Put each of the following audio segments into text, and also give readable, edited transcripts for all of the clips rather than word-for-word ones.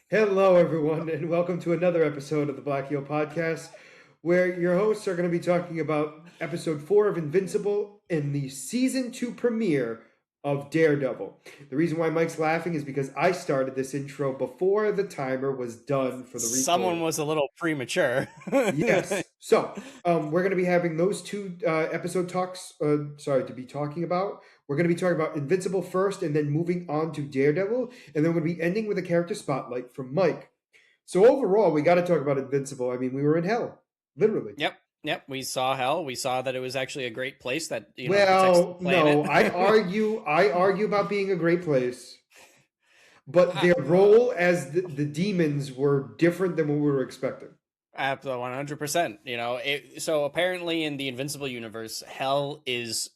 Hello, everyone, and welcome to another episode of the Black Heel Podcast, where your hosts are going to be talking about episode 4 of Invincible in the season 2 premiere of Daredevil. The reason why Mike's laughing is because I started this intro before the timer was done for the Someone recording. was a little premature. Yes. So, we're going to be having those two episode talks. To be talking about. We're going to be talking about Invincible first, and then moving on to Daredevil, and then we're going to be ending with a character spotlight from Mike. So overall, we got to talk about Invincible. I mean, we were in hell, literally. Yep. We saw hell. We saw that it was actually a great place that protects the Well, planet. no, I argue. I argue about being a great place, but Ah, their role as the demons were different than what we were expecting. 100%. So apparently in the Invincible universe, hell is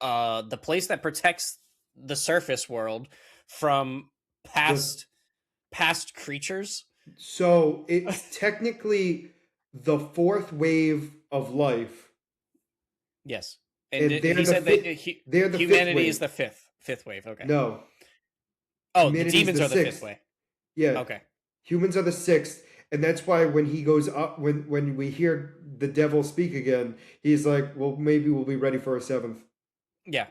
the place that protects the surface world from The past creatures. So it's technically the fourth wave of life, Yes, and and he said that they're the fifth humanity is wave. the fifth wave. Okay. No, Oh, the humanity's demons the are the fifth sixth. wave. Yeah, Okay. humans are the sixth, and that's why when he goes up, when we hear the devil speak again, he's like, "Well, maybe we'll be ready for a seventh." Yeah.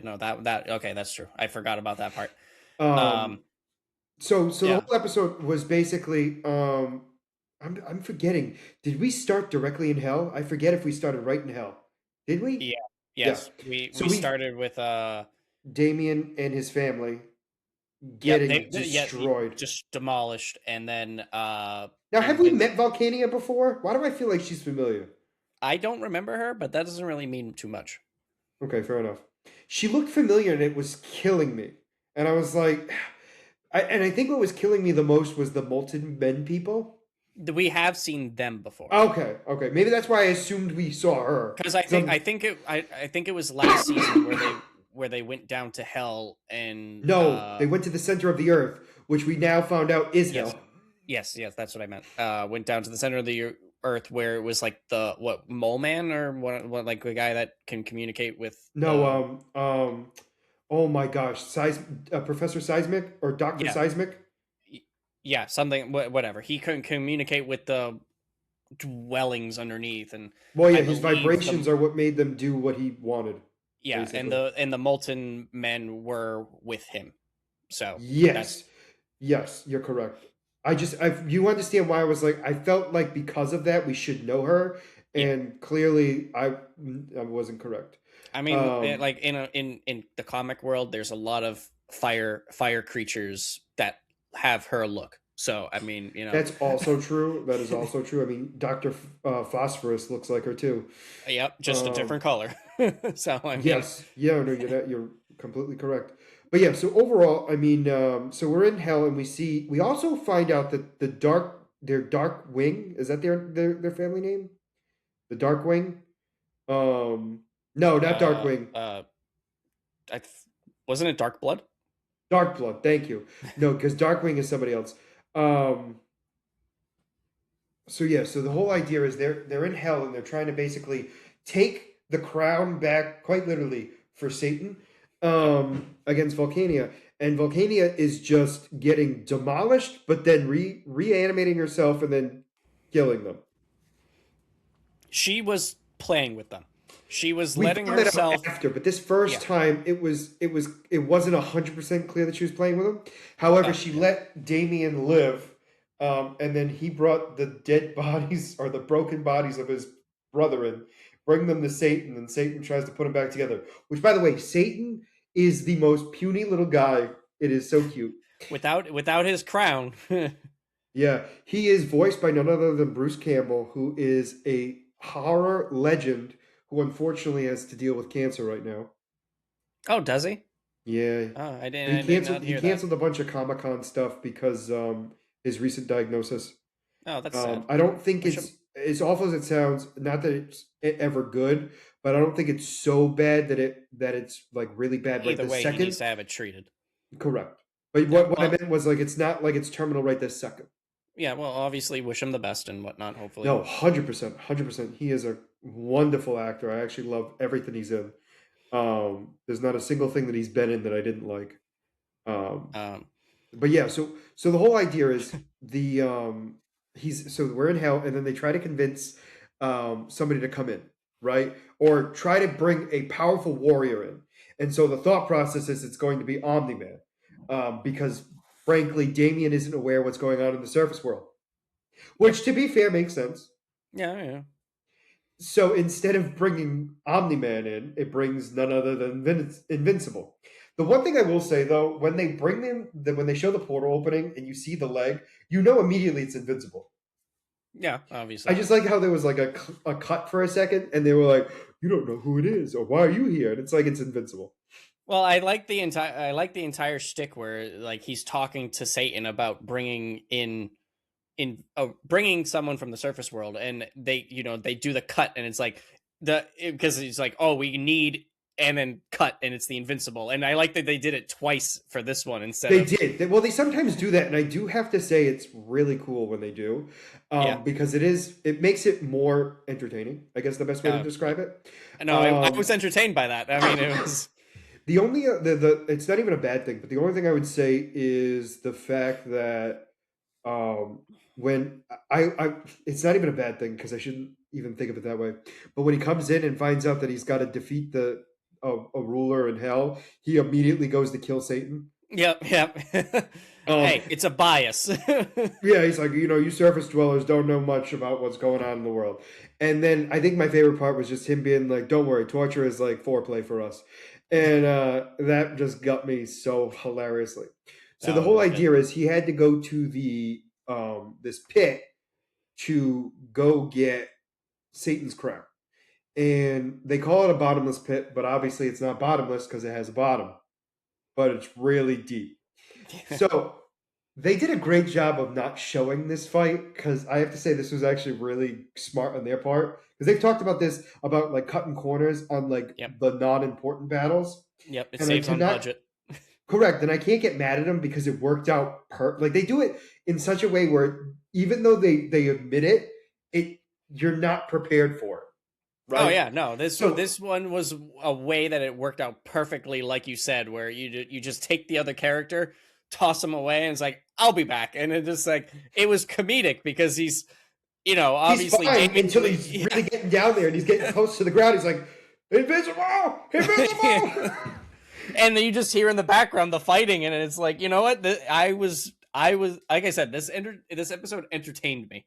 No, that okay, that's true. I forgot about that part. Um, Um, so the yeah, whole episode was basically, I'm forgetting. Did we start directly in hell? I forget if we started right in hell. Did we? yeah, Yeah. yes. We So we we started with Damien and his family yep, getting destroyed. just demolished, and then Now, have we Invinci- met Volcania before? Why do I feel like she's familiar? I don't remember her, but that doesn't really mean too much. Okay, fair enough. She looked familiar and it was killing me. And I was like, I think what was killing me the most was the Molten Men people. We have seen them before. Okay. Maybe that's why I assumed we saw her. Because 'Cause I'm- I think it was last season where they went down to hell and no, they went to the center of the earth, which we now found out is yes, hell. yes, that's what I meant. Went down to the center of the earth where it was like the what mole man or what like the guy that can communicate with No, the oh my gosh, Professor Seismic or Doctor yeah Seismic. yeah something whatever he couldn't communicate with the dwellings underneath and Well, I yeah, his believe vibrations are what made them do what he wanted, basically. and the molten men were with him, so that's Yes, yes, you're correct. You understand why I was like, I felt like because of that we should know her, yeah. and clearly I wasn't correct. I mean, Um, like in the comic world, there's a lot of fire creatures that have her look. So I mean, that's also true. That is also true. I mean, Phosphorus looks like her too. yep, just a Um, different color. So I mean, yes, yeah, no, you're completely correct. But yeah, so overall, I mean, so we're in hell, and we also find out that their Dark Wing, is that their family name? The Dark Wing. Um, no, not uh, Darkwing. uh, I th- wasn't it Dark Blood? Dark Blood. Thank you. No, because Darkwing is somebody else. Um, so yeah, so the whole idea is they're in hell and they're trying to basically take the crown back, quite literally, for Satan, Yep. against Volcania, and Volcania is just getting demolished, but then reanimating herself and then killing them. She was playing with them. She was We letting found that out herself. after, but this first Yeah. time it wasn't 100% clear that she was playing with him. However, Oh, she let Damien live, and then he brought the dead bodies or the broken bodies of his brother in, bring them to Satan, and Satan tries to put them back together. Which, by the way, Satan is the most puny little guy. It is so cute. without his crown. Yeah, he is voiced by none other than Bruce Campbell, who is a horror legend who unfortunately has to deal with cancer right now. Oh, does he? Yeah, Oh, he I did not canceled hear that. a bunch of Comic-Con stuff because his recent diagnosis. Oh, that's sad. I don't think Wish him. it's as awful as it sounds. Not that it's ever good, but I don't think it's so bad that it's like really bad right Either this way, he needs second. to have it treated. Correct. But Yeah. what I Well, meant was like it's not like it's terminal right this second. yeah. Well, obviously, wish him the best and whatnot. Hopefully. No, 100%, 100%. He is a wonderful actor. I actually love everything he's in. There's not a single thing that he's been in that I didn't like. Um, Um, But yeah, so the whole idea is he's so we're in hell, and then they try to convince somebody to come in, right? Or try to bring a powerful warrior in. And so the thought process is it's going to be Omni-Man. Because frankly, Damien isn't aware what's going on in the surface world. Yep. Which to be fair makes sense. Yeah, yeah. So instead of bringing Omni-Man in, it brings none other than Invincible. The one thing I will say though, when they bring in, when they show the portal opening and you see the leg, you know immediately it's Invincible. Yeah, I obviously. just like how there was like a cut for a second, and they were like, "You don't know who it is, or why are you here?" And it's like it's Invincible. Well, I like the entire shtick where like he's talking to Satan about bringing someone from the surface world, and they do the cut, and it's like because it's like, oh, we need, and then cut, and it's the Invincible. And I like that they did it twice for this one instead They of did. Well, they sometimes do that, and I do have to say it's really cool when they do, yeah. because it makes it more entertaining. I guess the best way to describe it. No, I was entertained by that. I mean, it was The only it's not even a bad thing, but the only thing I would say is the fact that um, when I it's not even a bad thing because I shouldn't even think of it that way. But when he comes in and finds out that he's got to defeat a ruler in hell, he immediately goes to kill Satan. yep. Um, Hey, it's a bias. yeah, he's like, you surface dwellers don't know much about what's going on in the world. And then I think my favorite part was just him being like, "Don't worry, torture is like foreplay for us," and that just got me so hilariously. So That the one whole was good. idea is he had to go to the this pit to go get Satan's crown. And they call it a bottomless pit, but obviously it's not bottomless because it has a bottom, but it's really deep. So they did a great job of not showing this fight because I have to say this was actually really smart on their part because they've talked about this about like cutting corners on like Yep. the non-important battles, Yep. It and I saves on cannot budget. correct, and I can't get mad at them because it worked out like they do it in such a way where even though they admit it, it you're not prepared for it, Oh right? yeah, no. So This one was a way that it worked out perfectly, like you said, where you just take the other character, toss him away, and it's like, I'll be back, and it just like it was comedic because he's he's obviously fine Damien. until he's really getting down there and he's getting close to the ground. He's like, "Invisible, invisible." And then you just hear in the background the fighting, and it's like, you know what? I was like I said, this episode entertained me.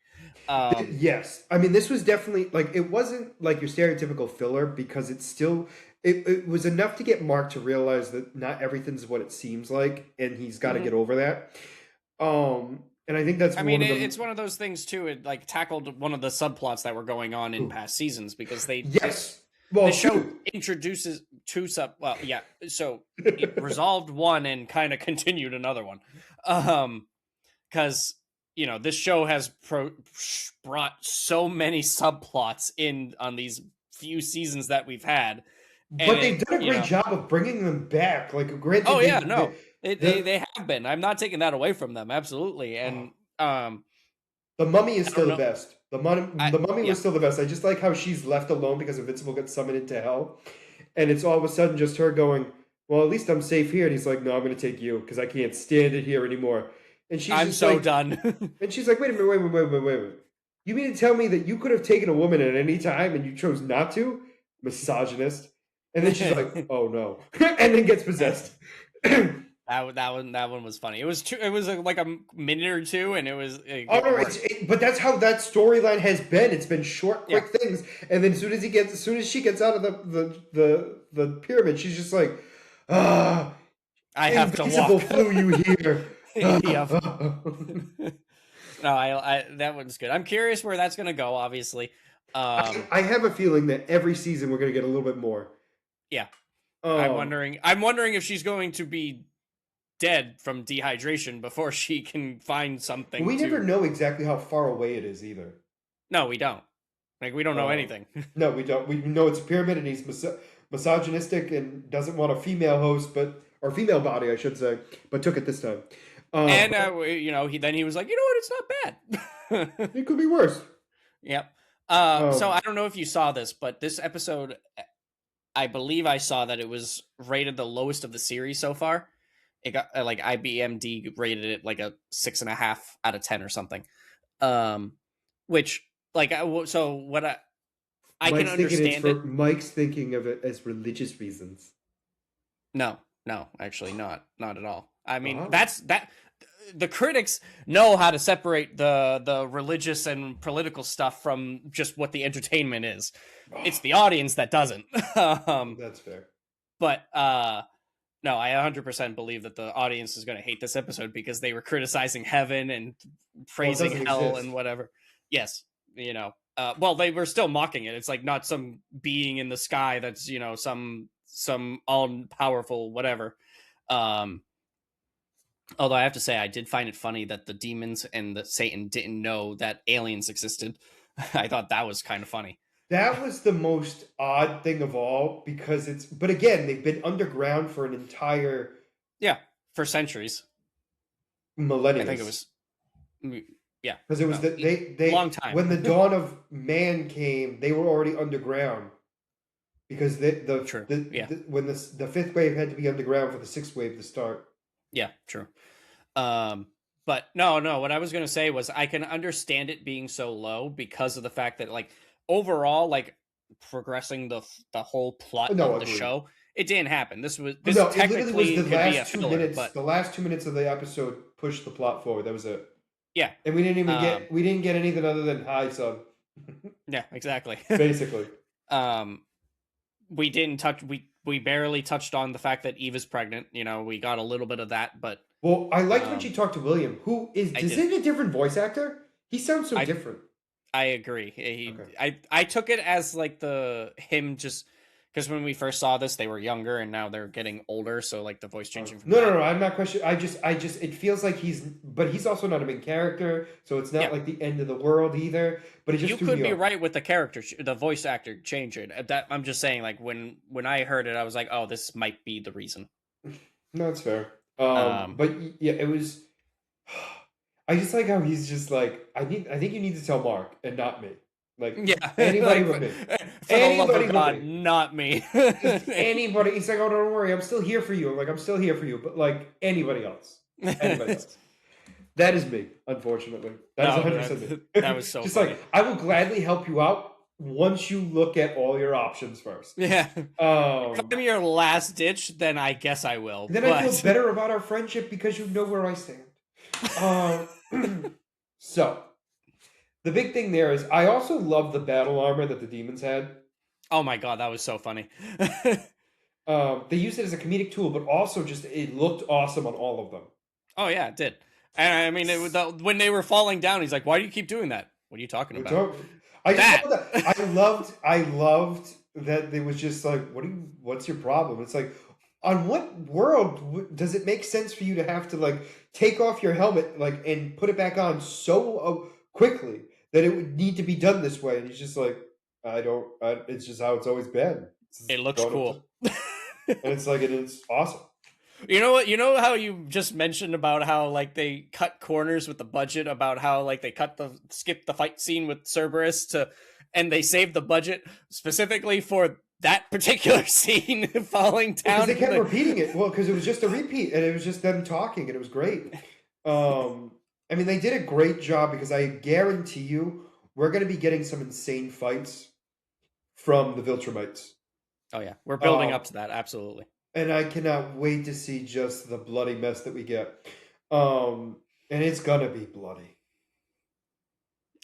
Yes, I mean this was definitely like it wasn't like your stereotypical filler because it's still it was enough to get Mark to realize that not everything's what it seems like, and he's got to Mhm. get over that. And I think that's I one mean, of the it's one of those things too. It like tackled one of the subplots that were going on in past seasons because yes, the well, show two. introduces two sub. Well, yeah, so it resolved one and kind of continued another one. Because this show has brought so many subplots in on these few seasons that we've had, and But they've done a great job of bringing them back. Like, oh granted, yeah, no, the they have been. I'm not taking that away from them, absolutely. And the Mummy is I don't still the know. best. The Mummy Yeah, was still the best. I just like how she's left alone because Invincible gets summoned into hell, and it's all of a sudden just her going, "Well, at least I'm safe here." And he's like, "No, I'm going to take you because I can't stand it here anymore." And she's I'm just so like, done. "Wait a minute, wait. You mean to tell me that you could have taken a woman at any time and you chose not to? Misogynist." And then she's like, "Oh no," and then gets possessed. That one was funny. It was two. It was like a minute or two, and Oh it no, worked. but that's how that storyline has been. It's been short, Yeah, quick things, and then as soon as she gets out of the pyramid, she's just like, ah, I have to Invincible walk. flew you here. Yep. No, I that one's good. I'm curious where that's gonna go. Obviously, I have a feeling that every season we're gonna get a little bit more. yeah. Um, I'm wondering if she's going to be dead from dehydration before she can find something we never to. know exactly how far away it is either. No, we don't. Like we don't know Um, anything. no, we don't. We know it's a pyramid, and he's misogynistic and doesn't want a female host, or female body, I should say, but took it this time. And But he was like, you know what, it's not bad. it could be worse. Yep. So Um, I don't know if you saw this, but this episode, I believe I saw that it was rated the lowest of the series so far. It got like IBMD rated it like a 6.5 out of 10 or something. Which like so what I can understand it. Mike's thinking of it as religious reasons. No, no, actually not at all. I mean, Oh. that's that the critics know how to separate the religious and political stuff from just what the entertainment is. It's the audience that doesn't. That's fair. But no, I 100% believe that the audience is going to hate this episode because they were criticizing heaven and praising hell and whatever. Yes, well, they were still mocking it. It's like not some being in the sky that's some all powerful whatever. Although I have to say, I did find it funny that the demons and the Satan didn't know that aliens existed. I thought that was kind of funny. That was the most odd thing of all because but again, they've been underground for an entire for centuries, millennia. I think it was, because it was they long time when the dawn of man came, they were already underground because when the fifth wave had to be underground for the sixth wave to start. Yeah, true. But no, what I was going to say was I can understand it being so low because of the fact that like overall, like progressing the whole plot of the show, it didn't happen. This technically it literally was the last could be a filler, but the last 2 minutes of the episode pushed the plot forward. That was it. Yeah. And we didn't even get anything other than hi, son. Yeah, exactly. Basically. We didn't touch we barely touched on the fact that Eve is pregnant. We got a little bit of that, but well, I liked when she talked to William, who is it a different voice actor? He sounds so different. I agree. I took it as like him just because when we first saw this, they were younger and now they're getting older, so like the voice changing. No, I'm not questioning. I just it feels like he's also not a main character, so it's not like the end of the world either. But it just you could be right with the character, the voice actor changing. That I'm just saying, like when I heard it, I was like, oh, this might be the reason. No, it's fair. But yeah, it was. I just like how he's just like I think you need to tell Mark and not me. Like anybody but me. Anybody but me. Not me. Anybody. He's like, oh, don't worry, I'm still here for you. I'm like, I'm still here for you, but like anybody else. Anybody else. That is me, unfortunately. That is 100% me. That was so just funny. Like I will gladly help you out once you look at all your options first. Yeah. If I'm your last ditch, then I guess I will. Then I feel better about our friendship because you know where I stand. So, the big thing there is I also love the battle armor that the demons had. Oh my god, that was so funny. They used it as a comedic tool, but also just it looked awesome on all of them. Oh yeah, it did. And I mean, when they were falling down, he's like, "Why do you keep doing that? What are you talking about?" I loved that it was just like, what's your problem? It's like, on what world does it make sense for you to have to like take off your helmet like and put it back on so quickly that it would need to be done this way? And he's just like, it's just how it's always been. It looks cool. And it's like, it's awesome. You know what? You know how you just mentioned about how like they cut corners with the budget, about how like they skipped the fight scene with Cerberus and they saved the budget specifically for that particular scene falling down. Because they kept repeating it. Well, because it was just a repeat and it was just them talking and it was great. I mean, they did a great job because I guarantee you we're going to be getting some insane fights from the Viltrumites. Oh yeah, we're building up to that, absolutely. And I cannot wait to see just the bloody mess that we get. And it's gonna be bloody.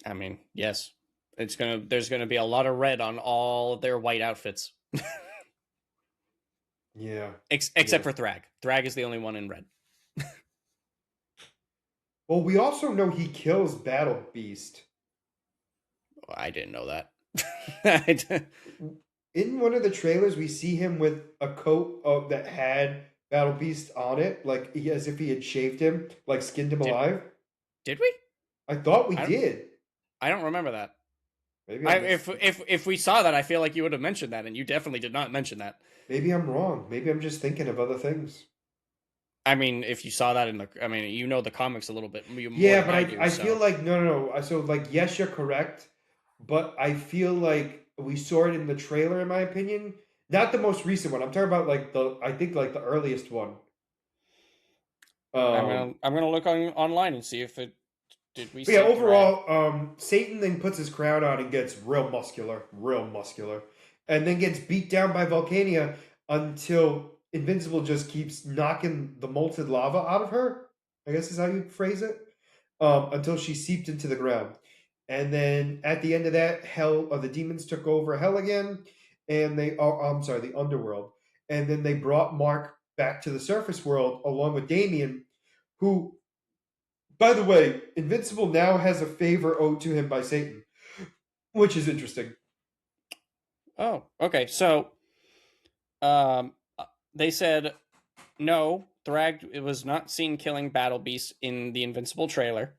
I mean, yes. There's gonna be a lot of red on all their white outfits. Yeah. Except for Thrag. Thrag is the only one in red. Well, we also know he kills Battle Beast. I didn't know that. In one of the trailers, we see him with a coat that had Battle Beast on it, like as if he had shaved him, like skinned him alive. Did we? I thought we did. I don't remember that. Maybe if we saw that, I feel like you would have mentioned that, and you definitely did not mention that. Maybe I'm wrong. Maybe I'm just thinking of other things. I mean, if you saw that you know the comics a little bit. Yeah, but I feel like no. So like, yes, you're correct, but I feel like we saw it in the trailer, in my opinion. Not the most recent one. I'm talking about like the earliest one. I'm gonna look online and see if it did we But yeah, see drag. overall, Satan then puts his crown on and gets real muscular, and then gets beat down by Volcania until Invincible just keeps knocking the molten lava out of her. I guess is how you phrase it. Until she seeped into the ground, and then at the end of that, Hell or the demons took over Hell again, and I'm sorry, the underworld, and then they brought Mark back to the surface world along with Damien, who, by the way, Invincible now has a favor owed to him by Satan, which is interesting. Oh, okay. So, um, they said no. Thrag it was not seen killing Battle Beast in the Invincible trailer,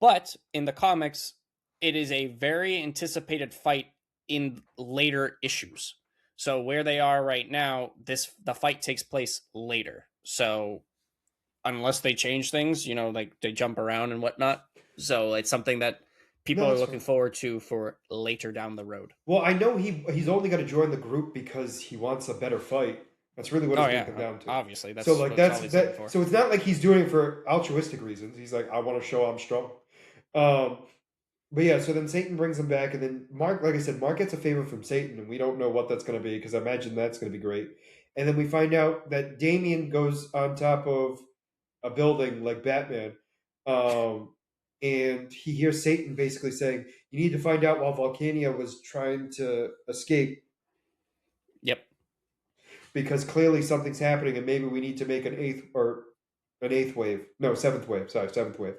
but in the comics, it is a very anticipated fight in later issues. So where they are right now, the fight takes place later. So unless they change things, like they jump around and whatnot. So it's something that people No, are that's looking fine. forward to for later down the road. Well, I know he's only going to join the group because he wants a better fight. That's really what Oh it's going to yeah, come down to. obviously So that's like what all he's looking for. so it's not like he's doing it for altruistic reasons. He's like, I want to show I'm strong. Um, but yeah, so then Satan brings him back, and then Mark, like I said, Mark gets a favor from Satan, and we don't know what that's going to be because I imagine that's going to be great. And then we find out that Damien goes on top of a building like Batman, um, and he hears Satan basically saying, "You need to find out while Volcania was trying to escape, Yep. because clearly something's happening, and maybe we need to make an eighth wave, no, seventh wave, sorry, seventh wave."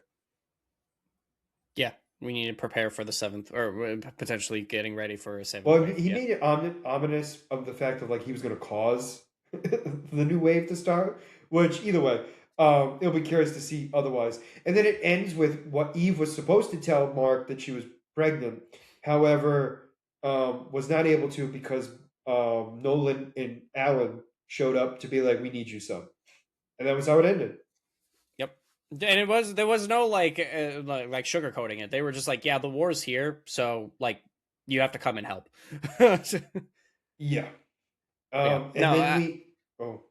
Yeah, we need to prepare for the seventh, or potentially getting ready for a seventh Well, wave. he Yeah. made it ominous of the fact of like he was going to cause the new wave to start. Which either way, it'll be curious to see otherwise. And then it ends with what Eve was supposed to tell Mark, that she was pregnant. However, was not able to because Nolan and Alan showed up to be like, "We need you, son," and that was how it ended. Yep. And there was no like sugarcoating it. They were just like, yeah, the war's here, so like you have to come and help. Yeah. Yeah. And No. then we. Oh.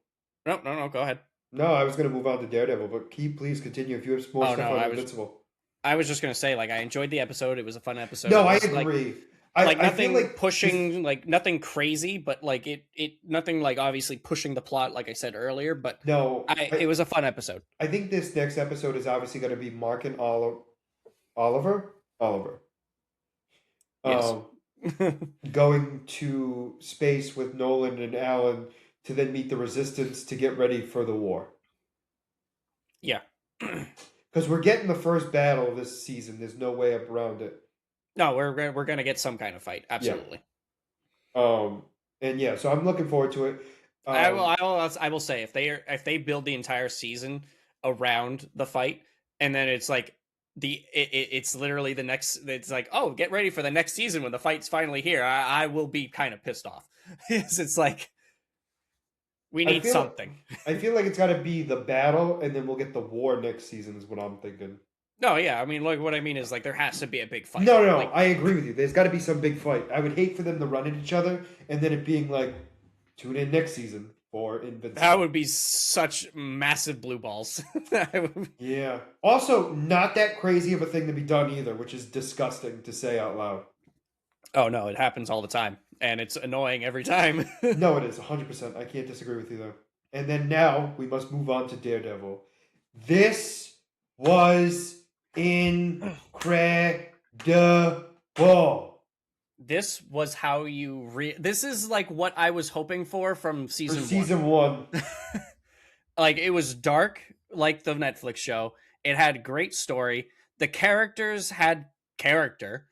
No. Go ahead. No, I was going to move on to Daredevil, but please continue if you have more Oh stuff no, on Invincible. I was just gonna say, like, I enjoyed the episode. It was a fun episode. No, It I was agree. like I feel nothing like this. pushing, like nothing crazy, but like it nothing like obviously pushing the plot, like I said earlier. But No, it was a fun episode. I think this next episode is obviously going to be Mark and Oliver, Yes. um, going to space with Nolan and Alan to then meet the Resistance to get ready for the war. Yeah. Because we're getting the first battle of this season. There's no way up around it. No, we're gonna get some kind of fight. Yeah. Absolutely. And yeah, so I'm looking forward to it. I will say if they build the entire season around the fight, and then it's like it's literally the next. It's like, oh, get ready for the next season when the fight's finally here. I will be kind of pissed off. It's like we I need feel something. I feel like it's got to be the battle, and then we'll get the war next season. Is what I'm thinking. No, yeah, I mean, like what I mean is like there has to be a big fight. No, Like I agree with you. There's got to be some big fight. I would hate for them to run at each other, and then it being like, tune in next season for Invincible. that would be such massive blue balls. Yeah. Also, not that crazy of a thing to be done either, which is disgusting to say out loud. Oh no, it happens all the time, and it's annoying every time. No, it is 100%. I can't disagree with you though. And then now we must move on to Daredevil. This was incredible. This was how you this is like what I was hoping for from Season one. Like it was dark like the Netflix show. It had great story. The characters had character.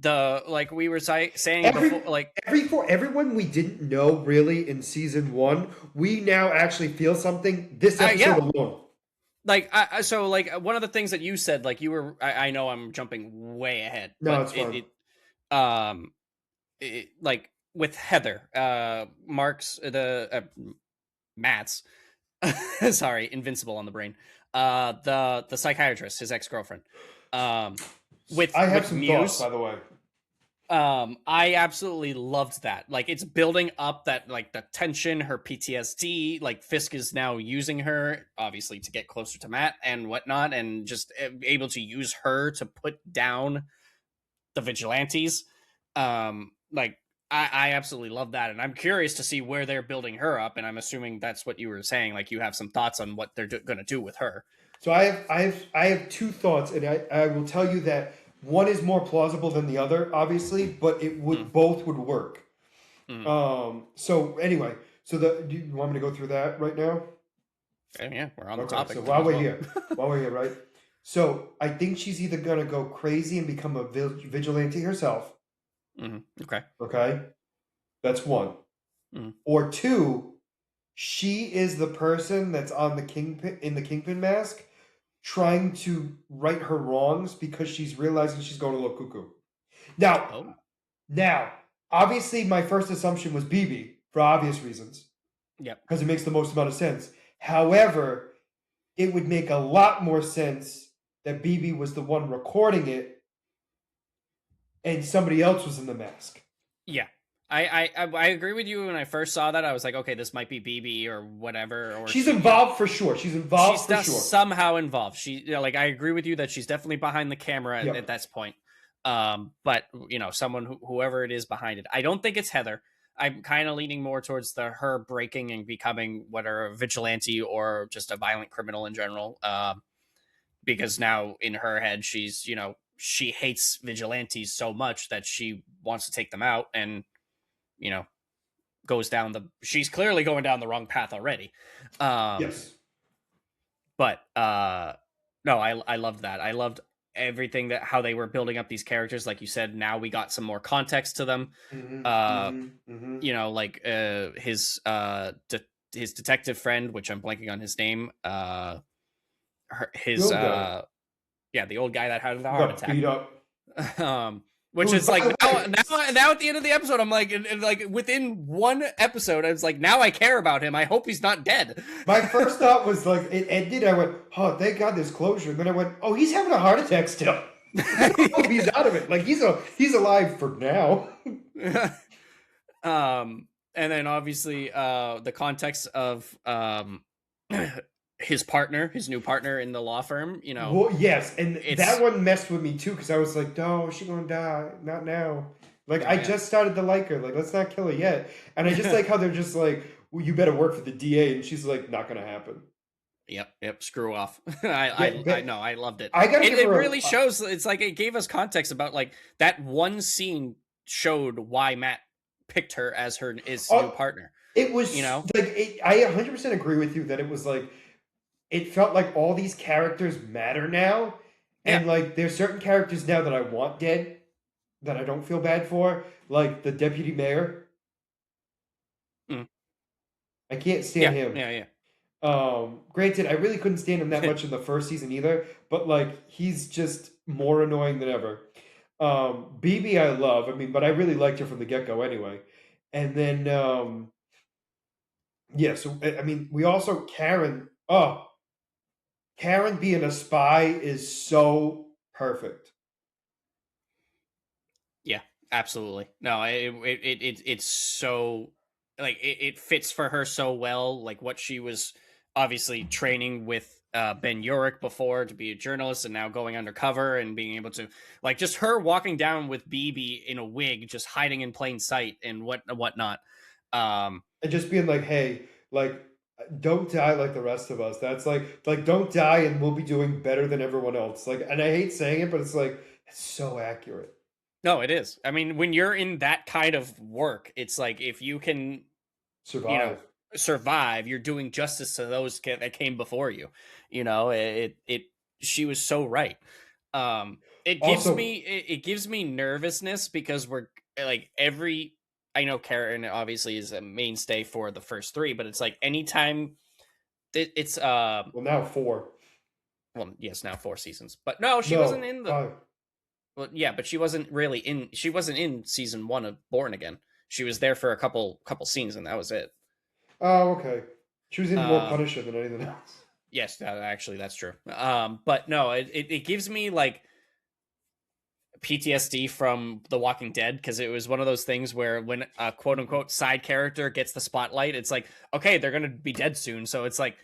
The like we were saying before, like everyone we didn't know really in season one, we now actually feel something this episode alone. Like so like one of the things that you said, like you were I know I'm jumping way ahead. No, but it's fine. Like with Heather, Mark's Matt's sorry, Invincible on the brain. The psychiatrist, his ex-girlfriend. With I have with some Muse, thoughts, by the way. I absolutely loved that. Like, it's building up that, like, the tension, her PTSD. Like, Fisk is now using her, obviously, to get closer to Matt and whatnot, and just able to use her to put down the vigilantes. Like, I absolutely love that, and I'm curious to see where they're building her up. And I'm assuming that's what you were saying. Like, you have some thoughts on what they're going to do with her. So I have two thoughts, and I will tell you that one is more plausible than the other, obviously, but it would both would work. So anyway, do you want me to go through that right now? Yeah, we're on the topic. So while we're here, right? So I think she's either gonna go crazy and become a vigilante herself. Okay. Okay, that's one. Or two, she is the person that's on the Kingpin mask, trying to right her wrongs because she's realizing she's going a little cuckoo. Now, obviously, my first assumption was BB for obvious reasons. Yep. Because it makes the most amount of sense. However, it would make a lot more sense that BB was the one recording it, and somebody else was in the mask. Yeah. I agree with you. When I first saw that, I was like, okay, this might be BB or whatever. Or she's involved for sure. She's somehow involved. Like, I agree with you that she's definitely behind the camera at this point. But someone whoever it is behind it, I don't think it's Heather. I'm kind of leaning more towards her breaking and becoming whether a vigilante or just a violent criminal in general. Because now in her head, she's she hates vigilantes so much that she wants to take them out, and she's clearly going down the wrong path already. Yes. But no, I loved that. I loved everything how they were building up these characters. Like you said, now we got some more context to them. Like his detective friend, which I'm blanking on his name. The old guy that had the heart attack. Beat up. Which is like now at the end of the episode, I'm like, and like within one episode, I was like, now I care about him. I hope he's not dead. My first thought was like, it ended. I went, oh, thank God there's closure. And then I went, oh, he's having a heart attack still. I hope he's out of it. Like he's alive for now. And then obviously, the context of his new partner in the law firm, Well, yes, and that one messed with me too because I was like, "No, she's gonna die, not now." Like I just started to like her. Like let's not kill her yet. And I just like how they're just like, "Well, you better work for the DA," and she's like, "Not gonna happen." Yep. Screw off. I know. I loved it. It really shows. It's like it gave us context about like that one scene showed why Matt picked her as his new partner. It was like I 100% agree with you that it was like. It felt like all these characters matter now. And like there's certain characters now that I want dead that I don't feel bad for. Like the deputy mayor. I can't stand him. Granted, I really couldn't stand him that much in the first season either. But like he's just more annoying than ever. BB I love. I mean, but I really liked her from the get-go anyway. And then so I mean we also Karen being a spy is so perfect. Yeah, absolutely. No, it's so like it fits for her so well. Like what she was obviously training with Ben Urich before to be a journalist, and now going undercover and being able to like just her walking down with BB in a wig, just hiding in plain sight and whatnot. And just being like, hey, like. Don't die like the rest of us. That's like don't die and we'll be doing better than everyone else. Like, and I hate saying it, but it's like it's so accurate. No, it is. I mean, when you're in that kind of work, it's like if you can survive, you're doing justice to those that came before you. She was so right. It gives me nervousness because we're like I know Karen obviously is a mainstay for the first three, but it's like anytime it's well now 4. Well, yes, now 4 seasons. But no, she wasn't in the 5. Well, yeah, but she wasn't in season 1 of Born Again. She was there for a couple scenes and that was it. Oh, okay. She was in more Punisher than anything else. Yes, actually that's true. But no, it gives me like PTSD from The Walking Dead, because it was one of those things where when a quote unquote side character gets the spotlight, it's like, okay, they're gonna be dead soon. So it's like,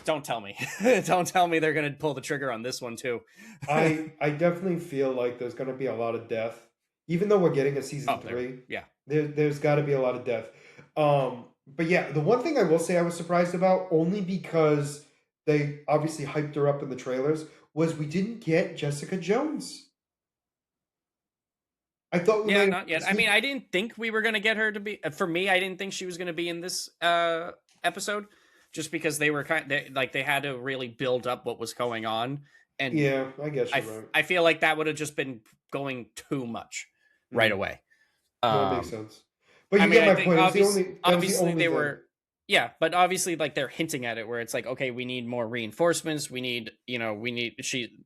don't tell me, don't tell me they're gonna pull the trigger on this one too. I definitely feel like there's going to be a lot of death, even though we're getting a season Oh, three. yeah. There's got to be a lot of death. But yeah, the one thing I will say I was surprised about, only because they obviously hyped her up in the trailers, was we didn't get Jessica Jones. I thought we Yeah, might not yet. I sneak- mean, I didn't think we were gonna get her to be. For me, I didn't think she was gonna be in this episode, just because they were they had to really build up what was going on, and Yeah, I guess you're right. I feel like that would have just been going too much right away. No, it makes sense. But you I mean, get I my think point. obviously, That was the only they thing. were, yeah, but obviously, like they're hinting at it, where it's like, okay, we need more reinforcements. We need,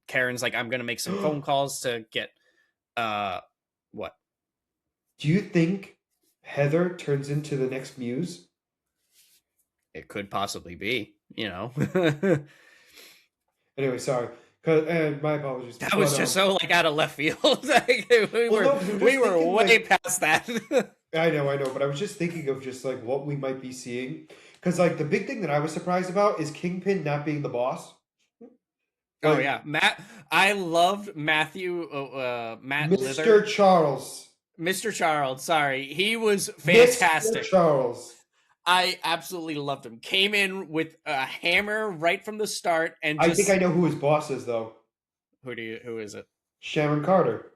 Karen's like, I'm gonna make some phone calls to get, what? Do you think Heather turns into the next Muse? It could possibly be, Anyway, sorry. And my apologies. That was just so like out of left field. Like, we were thinking, way past that. I know, but I was just thinking of just like what we might be seeing, because like the big thing that I was surprised about is Kingpin not being the boss. Oh Like, yeah, Matt. I loved Matthew. Matt Mr. Lither. Charles. Mr. Charles. Sorry, he was fantastic. Mr. Charles. I absolutely loved him. Came in with a hammer right from the start, and I think I know who his boss is, though. Who is it? Sharon Carter.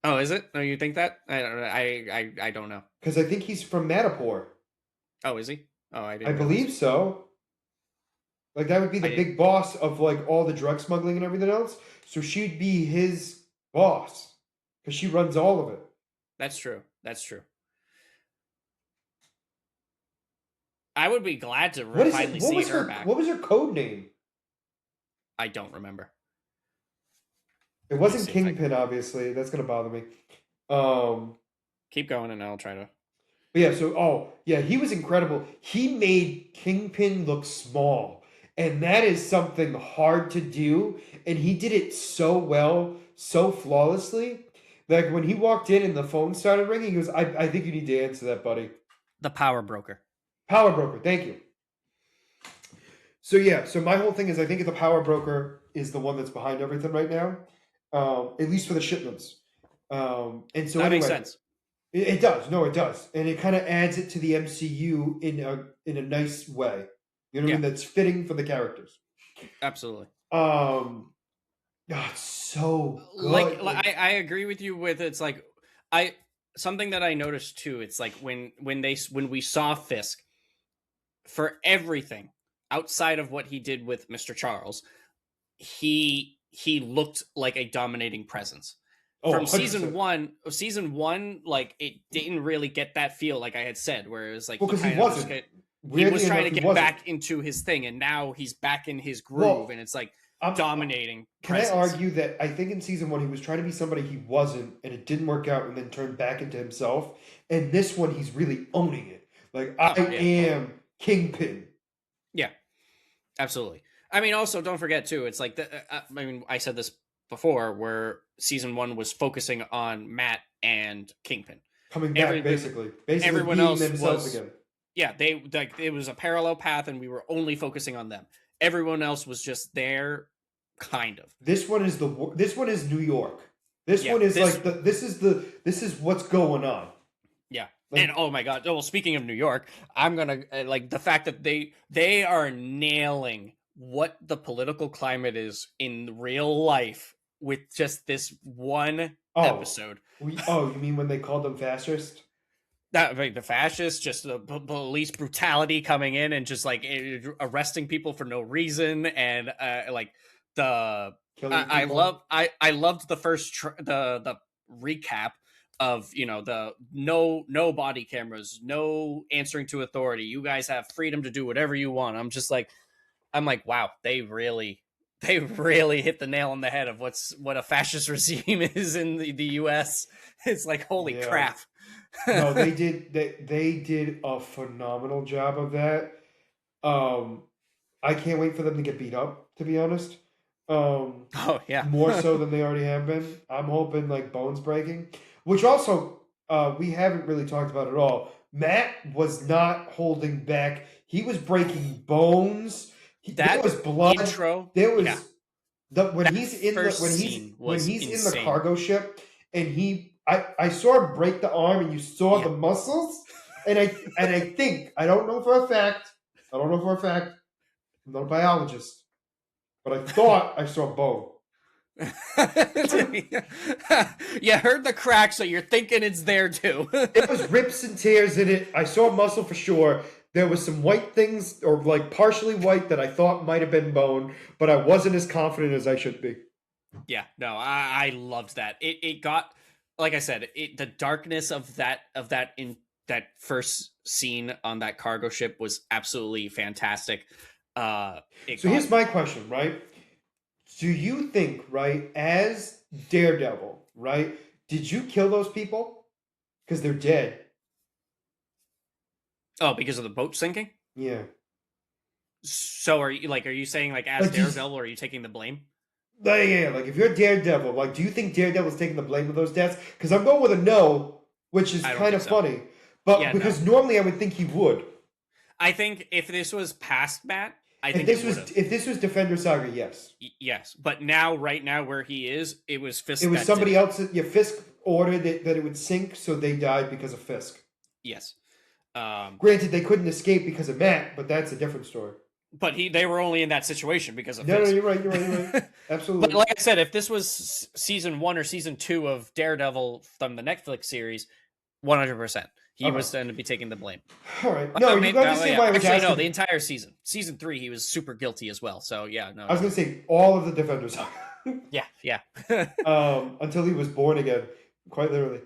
Oh, is it? Oh, you think that? I don't know. I don't know. Because I think he's from Madapore. Oh, is he? Oh, I I didn't. believe so. Like that would be the big boss of like all the drug smuggling and everything else. So she'd be his boss because she runs all of it. That's true. That's true. I would be glad to finally see her back. What was her code name? I don't remember. It wasn't Kingpin, obviously. That's gonna bother me. Keep going, and I'll try to. But yeah, he was incredible. He made Kingpin look small, and that is something hard to do. And he did it so well, so flawlessly. Like when he walked in and the phone started ringing, he goes, "I think you need to answer that, buddy." The power broker. Power broker, thank you. So yeah, so my whole thing is I think the power broker is the one that's behind everything right now, at least for the shipments. And so that anyway, makes sense. It does. No, it does, and it kind of adds it to the MCU in a nice way. You know what I mean? That's fitting for the characters. Absolutely. It's so good. Like I agree with you with it's like something that I noticed too. It's like when we saw Fisk, for everything outside of what he did with Mr. Charles, he looked like a dominating presence. From 100%. season one, like it didn't really get that feel, like I had said, where it was like because he wasn't. He was trying to get back into his thing, and now he's back in his groove, and it's like dominating. Can I argue that I think in season one he was trying to be somebody he wasn't, and it didn't work out, and then turned back into himself. And this one, he's really owning it. Like I am Kingpin. Yeah, absolutely. I mean, also don't forget too. It's like I said this before, where season one was focusing on Matt and Kingpin coming back, basically everyone being else themselves was again. Yeah, they like it was a parallel path, and we were only focusing on them. Everyone else was just there, kind of. This one is New York. This is what's going on. Yeah. And oh my god! Well, speaking of New York, I'm gonna like the fact that they are nailing what the political climate is in real life with just this one episode. You mean when they called them fascist? That like the fascists, just the police brutality coming in and just like arresting people for no reason, and like the I loved the first the recap of the no body cameras, no answering to authority. You guys have freedom to do whatever you want. I'm like, wow, they really hit the nail on the head of what a fascist regime is in the US. It's like, holy crap. No, they did a phenomenal job of that. I can't wait for them to get beat up, to be honest. Oh yeah. more so than they already have been. I'm hoping like bones breaking, which also we haven't really talked about at all. Matt was not holding back. He was breaking bones. There That was blood. intro, There yeah. was when That he's in the first scene when was he's in the insane. cargo ship and I saw him break the arm and you saw Yeah. the muscles and I think I don't know for a fact. I don't know for a fact. I'm not a biologist, but I thought I saw bone. You heard the crack, so you're thinking it's there too. It was rips and tears in it. I saw muscle for sure. There was some white things, or like partially white, that I thought might have been bone, but I wasn't as confident as I should be. Yeah, no, I loved that. It got, like I said, the darkness of that in that first scene on that cargo ship was absolutely fantastic. It So got here's my question, right? Do you think, right, as Daredevil, right, did you kill those people? Because they're dead. because of the boat sinking. Yeah. So are you saying like as Like, Daredevil, are you taking the blame? yeah, like if you're Daredevil, like, do you think Daredevil's taking the blame of those deaths? Because I'm going with a no, which is I don't kind think of so. funny. But Yeah, because no. normally I would think he would. I think if this was past Matt, I If think this it was would have. if this was Defender Saga, yes. Yes, but now, right now, where he is, it was Fisk. It was that somebody did it. else. Yeah, Fisk ordered that it would sink, so they died because of Fisk. Yes. Granted, they couldn't escape because of Matt, but that's a different story. But they were only in that situation because of No, Fisk. you're right. You're right. You're right. Absolutely. But like I said, if this was season 1 or season 2 of Daredevil from the Netflix series, 100%, he was going to be taking the blame. All right. No, you got to say why I was actually, asking. no, the entire season. Season 3, he was super guilty as well. So yeah, no. I was going to say all of the Defenders. Yeah. Until he was born again, quite literally.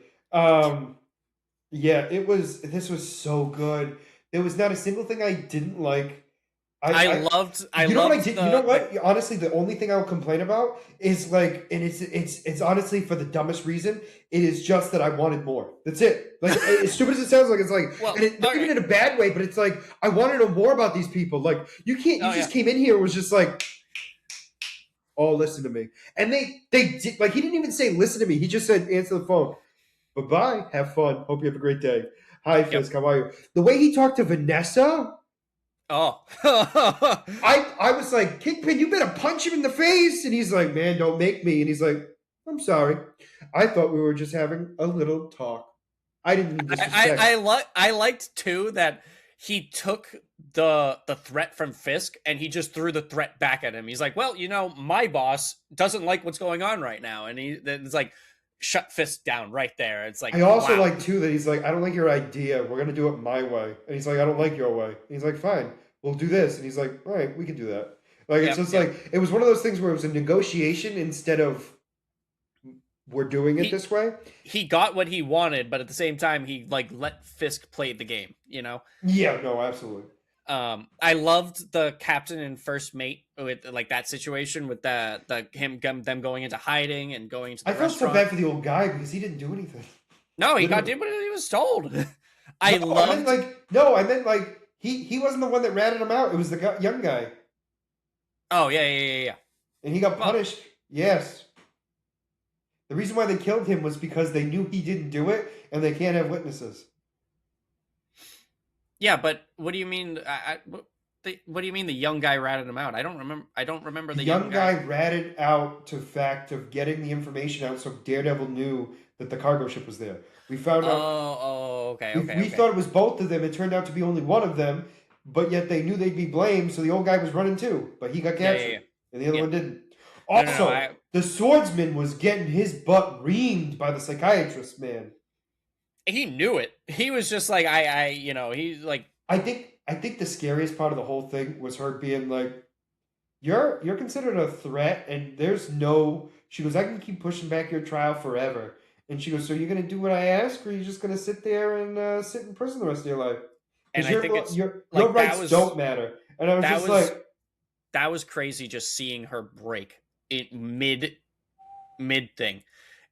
Yeah, this was so good. There was not a single thing I didn't like. I loved. You know what I did? You know what? Honestly, the only thing I will complain about is like, and it's honestly for the dumbest reason. It is just that I wanted more. That's it. Like as stupid as it sounds, like it's like, Well, and not even in a bad way, but it's like I want to know more about these people. Like you can't. You just came in here and was just like, oh, listen to me, and they did, like he didn't even say listen to me. He just said answer the phone. Bye bye. Have fun. Hope you have a great day. Hi, Fisk. How are you? The way he talked to Vanessa. Oh. I was like, Kingpin, you better punch him in the face. And he's like, man, don't make me. And he's like, I'm sorry. I thought we were just having a little talk. I didn't mean disrespect. I liked too that he took the threat from Fisk and he just threw the threat back at him. He's like, well, my boss doesn't like what's going on right now. And it's like, shut Fisk down right there. It's like, I also like too that he's like, I don't like your idea. We're gonna do it my way. And he's like, I don't like your way. And he's like, fine, we'll do this. And he's like, all right, we can do that. Like it's just like it was one of those things where it was a negotiation instead of we're doing it this way. He got what he wanted, but at the same time, he like let Fisk play the game. Yeah, no, absolutely. I loved the captain and first mate with like that situation with them going into hiding and going to the restaurant. I felt so bad for the old guy because he didn't do anything. No, he did what he was told. I meant like he wasn't the one that ratted him out. It was the young guy. Oh yeah. And he got punished. Yes. The reason why they killed him was because they knew he didn't do it, and they can't have witnesses. Yeah, but what do you mean? What do you mean the young guy ratted him out? I don't remember the young guy ratted out to fact of getting the information out, so Daredevil knew that the cargo ship was there. We found out. Okay. We thought it was both of them. It turned out to be only one of them, but yet they knew they'd be blamed, so the old guy was running too, but he got captured, and the other one didn't. Also, the swordsman was getting his butt reamed by the psychiatrist, man. He knew it. He was just like, he's like. I think the scariest part of the whole thing was her being like, "You're considered a threat, and there's no." She goes, "I can keep pushing back your trial forever." And she goes, "So you're gonna do what I ask, or are you just gonna sit there and sit in prison the rest of your life?" And I think your rights don't matter. And I was just like, that was crazy. Just seeing her break it mid thing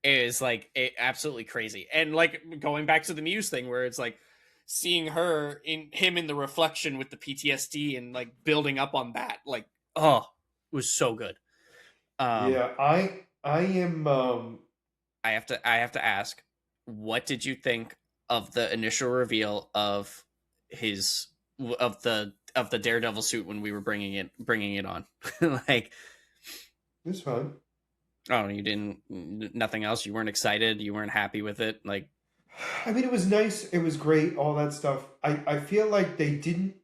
is like absolutely crazy. And like going back to the Muse thing, where it's like seeing him in the reflection with the PTSD and like building up on that, like, oh, it was so good. Um, Yeah, I am. I have to ask, what did you think of the initial reveal of his of the Daredevil suit when we were bringing it on? Like, It's fine. oh, you didn't nothing else. You weren't excited. You weren't happy with it. Like, I mean, it was nice. It was great. All that stuff. I feel like they didn't.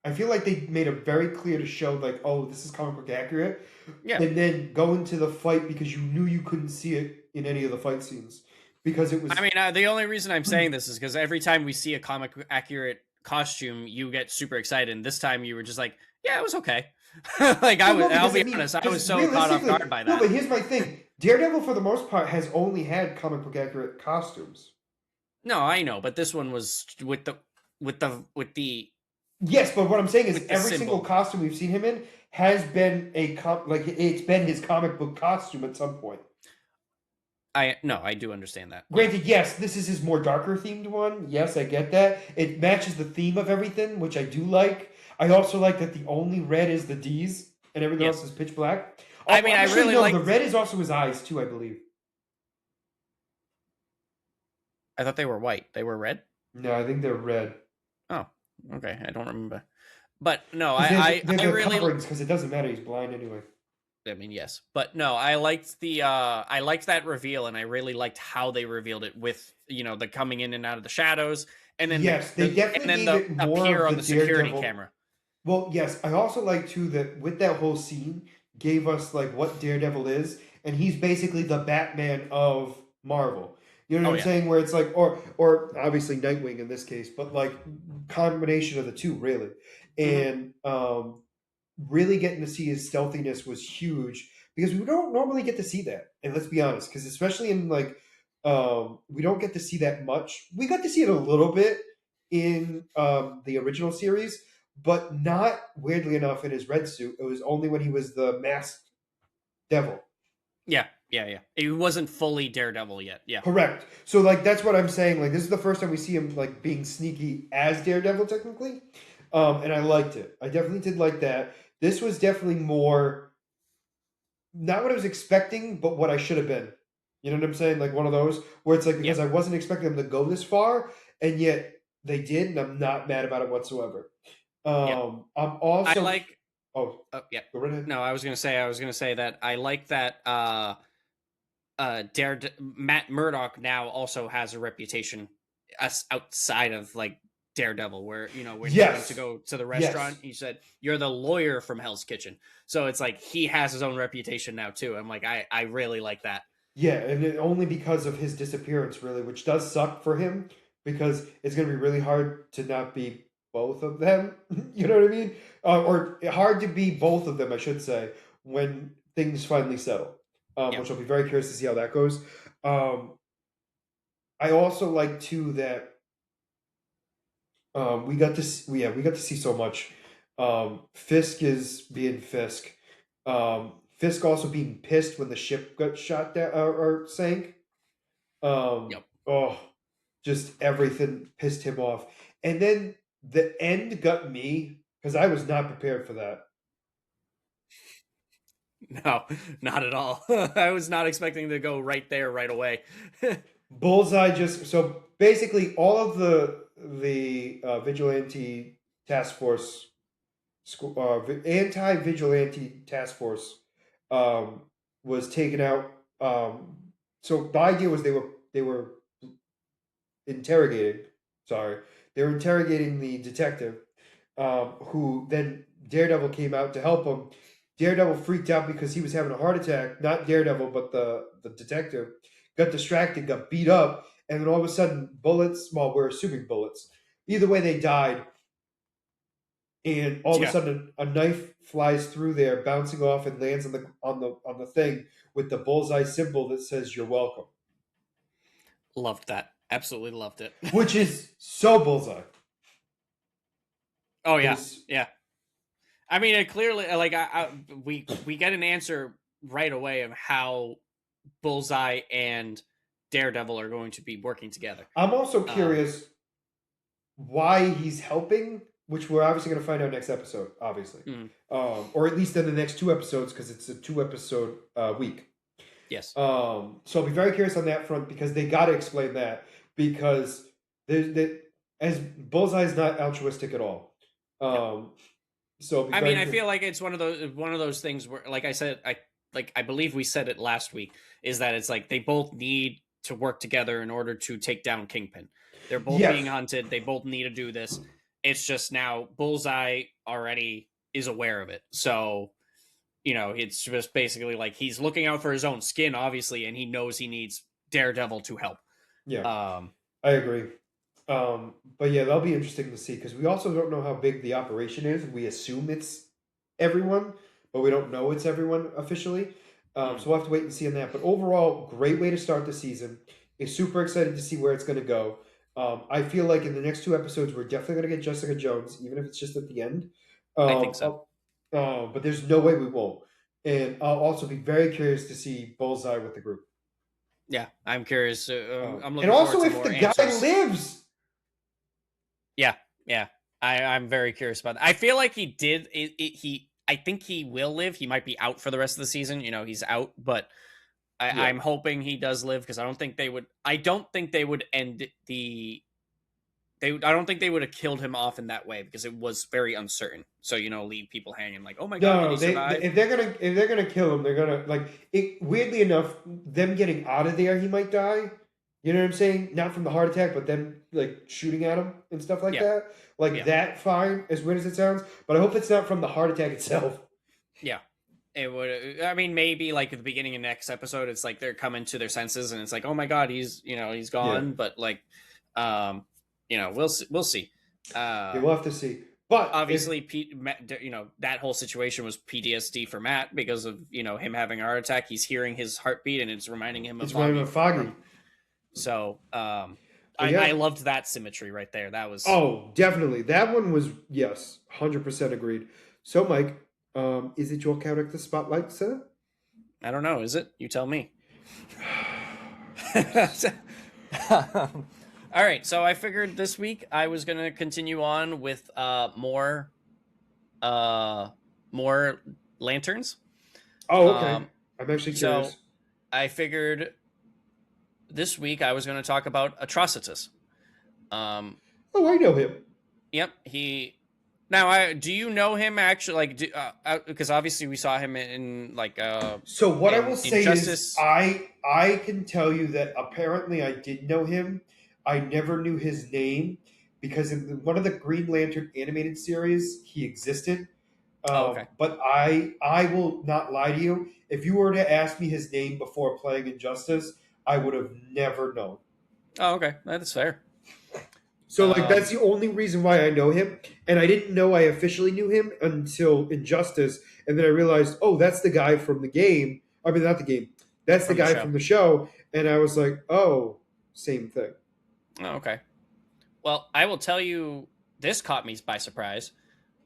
I feel like they made it very clear to show like, oh, this is comic book accurate, yeah. and then go into the fight because you knew you couldn't see it in any of the fight scenes because it I was. mean, the only reason I'm saying this is because every time we see a comic accurate costume, you get super excited. And this time, you were just like, yeah, it was okay. Like I Well, was. no, I'll because I be mean, honest. I was because so caught off realistically, guard by no. that. But here's my thing: Daredevil, for the most part, has only had comic book accurate costumes. No, I know, but this one was with the Yes, but what I'm saying is with the every single symbol. costume we've seen him in has been like it's been his comic book costume at some point. I do understand that. Yeah, Granted, yes, this is his more darker themed one. Yes, I get that. It matches the theme of everything, which I do like. I also like that the only red is the D's and everything else yes. is pitch black. I Oh, mean, I actually, really no, the liked. red is also his eyes too, I believe. I thought they were white. They were red. No, I think they're red Oh, okay. I don't remember. But no, because they're I the really. coverings because it doesn't matter. He's blind anyway. I mean, yes, but no, I liked that reveal, and I really liked how they revealed it with the coming in and out of the shadows, and then Yes, they definitely gave the it more appear of on the the security Daredevil. camera. Well, yes, I also like too that with that whole scene gave us like what Daredevil is, and he's basically the Batman of Marvel. You know Oh what I'm yeah, saying? Where it's like, or obviously Nightwing in this case, but like combination of the two, really. hmm And really getting to see his stealthiness was huge because we don't normally get to see that. And let's be honest, because especially in like we don't get to see that much. We got to see it a little bit in the original series, but not weirdly enough in his red suit. It was only when he was the masked devil. yeah. He wasn't fully Daredevil yet. Yeah, Correct. So like that's what I'm saying. Like this is the first time we see him like being sneaky as Daredevil technically. And I liked it. I definitely did like that. This was definitely more not what I was expecting, but what I should have been. You know what I'm saying? Like one of those where it's like yeah, because I wasn't expecting them to go this far, and yet they did, and I'm not mad about it whatsoever. yeah. I'm I also like. oh Oh yeah. go right ahead. No, I was gonna say that I like that. Matt Murdock now also has a reputation outside of like Daredevil, where when he went to Yes, go to the restaurant, yes, he said, "You're the lawyer from Hell's Kitchen." So it's like he has his own reputation now too. I'm like, I really like that. yeah, and only because of his disappearance, really, which does suck for him because it's going to be really hard to not be both of them. You know what I mean? Or hard to be both of them, I should say, when things finally settle. Yeah, Which I'll be very curious to see how that goes. Um, I also like too that we got to we got to see so much. Fisk is being Fisk. Fisk also being pissed when the ship got shot down or sank. yep. Oh, just everything pissed him off. And then the end got me because I was not prepared for that. No, not at all. I was not expecting to go right there right away. Bullseye just so basically all of the vigilante task force anti-vigilante task force um, was taken out. So the idea was they were interrogating. Sorry, they were interrogating the detective, who then Daredevil came out to help him. Daredevil freaked out because he was having a heart attack. Not Daredevil, but the detective got distracted, got beat up, and then all of a sudden, bullets. Well, we're assuming bullets. Either way, they died, and all of a Yeah, sudden, a knife flies through there, bouncing off, and lands on the thing with the bullseye symbol that says "You're welcome," loved that. Absolutely loved it. which is so bullseye. Oh It yeah, is yeah. I mean, it clearly like we get an answer right away of how Bullseye and Daredevil are going to be working together. I'm also Um, curious why he's helping which we're obviously going to find out next episode, obviously, Mhm. or at least in the next 2 episodes because it's a 2 episode week. Yes. So I'll be very curious on that front because they got to explain that because as Bullseye's not altruistic at all. So I mean, I feel like it's one of those things where, like I said, I believe we said it last week, is that it's like they both need to work together in order to take down Kingpin. They're both being hunted. They both need to do this. It's just now Bullseye already is aware of it. So, it's just basically like he's looking out for his own skin, obviously, and he knows he needs Daredevil to help. Yeah, I agree. But yeah, that'll be interesting to see because we also don't know how big the operation is. We assume it's everyone, but we don't know it's everyone officially. So we'll have to wait and see on that. But overall, great way to start the season. I'm super excited to see where it's going to go. I feel like in the next 2 episodes, we're definitely going to get Jessica Jones, even if it's just at the end. I think so. But there's no way we won't. And I'll also be very curious to see Bullseye with the group. Yeah, I'm curious. I'm looking and also, forward if to more the answers. guy lives. Yeah. I'm very curious about that. I feel like he did. I think he will live. He might be out for the rest of the season. He's out, but I'm hoping he does live because I don't think they would. I don't think they would end the. I don't think they would have killed him off in that way because it was very uncertain. So leave people hanging like, oh my god, did he survive? If they're gonna kill him, they're gonna like it. Weirdly enough, them getting out of there, he might die. You know what I'm saying? Not from the heart attack, but them like shooting at him and stuff like that. That, fine, as weird as it sounds. But I hope it's not from the heart attack itself. Yeah. It would. I mean, maybe like at the beginning of next episode, it's like they're coming to their senses, and it's like, oh my god, he's gone. But like, we'll see. We'll have to see. But obviously, that whole situation was PTSD for Matt because of him having a heart attack. He's hearing his heartbeat, and it's reminding him of Foggy. So, I loved that symmetry right there. That was definitely that one was 100% agreed. So, Mike, is it your character spotlight, sir? I don't know. Is it? You tell me. All right, so I figured this week I was gonna continue on with more lanterns. Oh, okay. I'm actually curious. So I figured this week I was going to talk about Atrocitus. I know him. Yep, do you know him actually? Like, because obviously we saw him in like. So what I will say is, I can tell you that apparently I did know him. I never knew his name because in one of the Green Lantern animated series he existed. Okay. But I will not lie to you. If you were to ask me his name before playing Injustice, I would have never known. Oh, okay. That's fair. So, that's the only reason why I know him. And I didn't know I officially knew him until Injustice. And then I realized, oh, that's the guy from the game. I mean, not the game. That's the guy from the show. And I was like, oh, same thing. Oh, okay. Well, I will tell you, this caught me by surprise.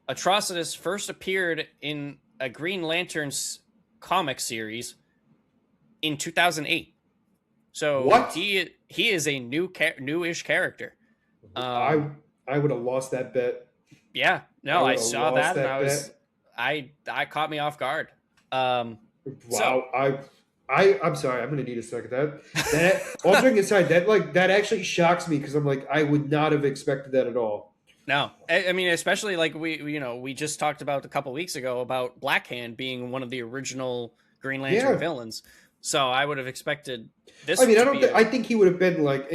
Atrocitus first appeared in a Green Lantern's comic series in 2008. So what? He is a newish character. I would have lost that bet. Yeah, no, I saw that and I caught me off guard. Wow, I'm sorry. I'm gonna need a second. That all joking aside, that actually shocks me because I'm like I would not have expected that at all. No, I mean especially like we just talked about a couple weeks ago about Black Hand being one of the original Green Lantern villains. So I would have expected this. I mean, I think he would have been like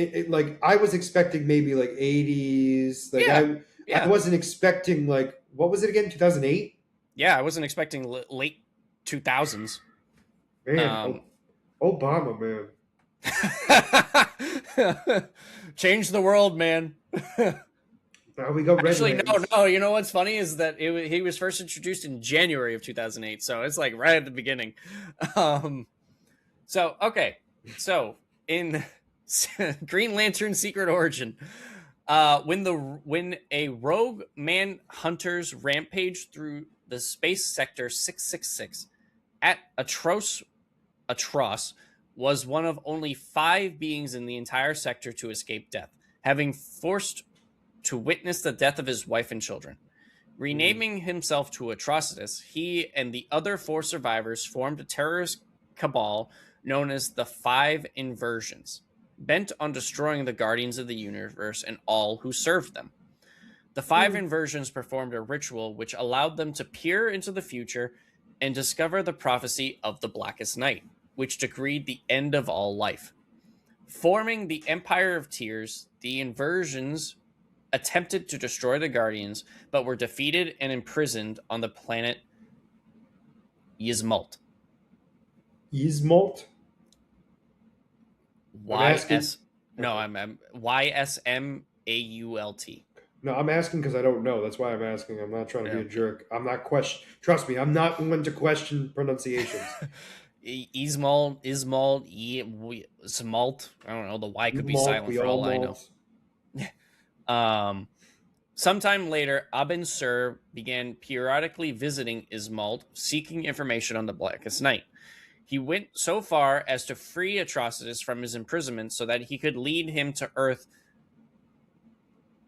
I was expecting maybe like 80s. I wasn't expecting like what was it again? 2008. Yeah, I wasn't expecting late 2000s. Man, Obama, man. Change the world, man. Now we go. Actually, no. You know what's funny is that he was first introduced in January of 2008, so it's like right at the beginning. So in Green Lantern Secret Origin, when a rogue manhunters rampage through the space sector 666 at Atroce was one of only 5 beings in the entire sector to escape death, having forced to witness the death of his wife and children. Renaming himself to Atrocitus, he and the other 4 survivors formed a terrorist cabal known as the Five Inversions, bent on destroying the Guardians of the Universe and all who served them. The 5 Inversions performed a ritual which allowed them to peer into the future and discover the prophecy of the Blackest Night, which decreed the end of all life. Forming the Empire of Tears, the Inversions attempted to destroy the Guardians, but were defeated and imprisoned on the planet Yzmalt. Yzmalt? Y-S... No, I'm Y-S-M-A-U-L-T. No, I'm asking because I don't know. That's why I'm asking. I'm not trying to be a jerk. I'm not question. Trust me, I'm not one to question pronunciations. Ismalt, Smalt. I don't know. The Y could be silent for all I know. Sometime later, Abin Sur began periodically visiting Ismalt, seeking information on the Blackest Night. He went so far as to free Atrocitus from his imprisonment so that he could lead him to Earth,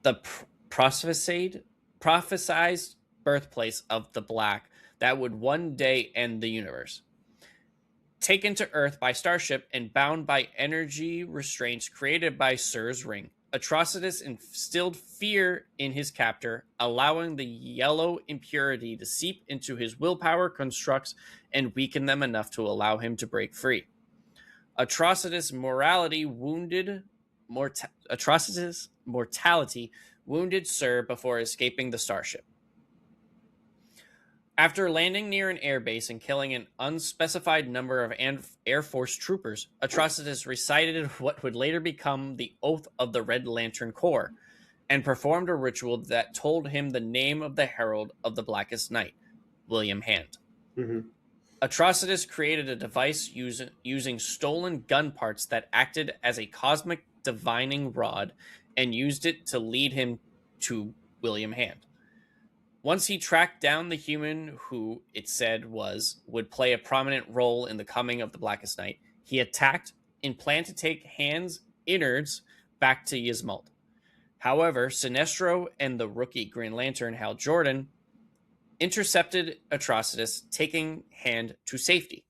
the prophesied birthplace of the Black that would one day end the universe. Taken to Earth by starship and bound by energy restraints created by Sur's ring, Atrocitus instilled fear in his captor, allowing the yellow impurity to seep into his willpower constructs and weaken them enough to allow him to break free. Atrocitus' mortality wounded Sur before escaping the starship. After landing near an airbase and killing an unspecified number of Air Force troopers, Atrocitus recited what would later become the Oath of the Red Lantern Corps, and performed a ritual that told him the name of the Herald of the Blackest Night, William Hand. Mm-hmm. Atrocitus created a device using stolen gun parts that acted as a cosmic divining rod and used it to lead him to William Hand. Once he tracked down the human who, it said, would play a prominent role in the coming of the Blackest Night, he attacked and planned to take Hand's innards back to Yzmalt. However, Sinestro and the rookie Green Lantern, Hal Jordan, intercepted Atrocitus, taking Hand to safety.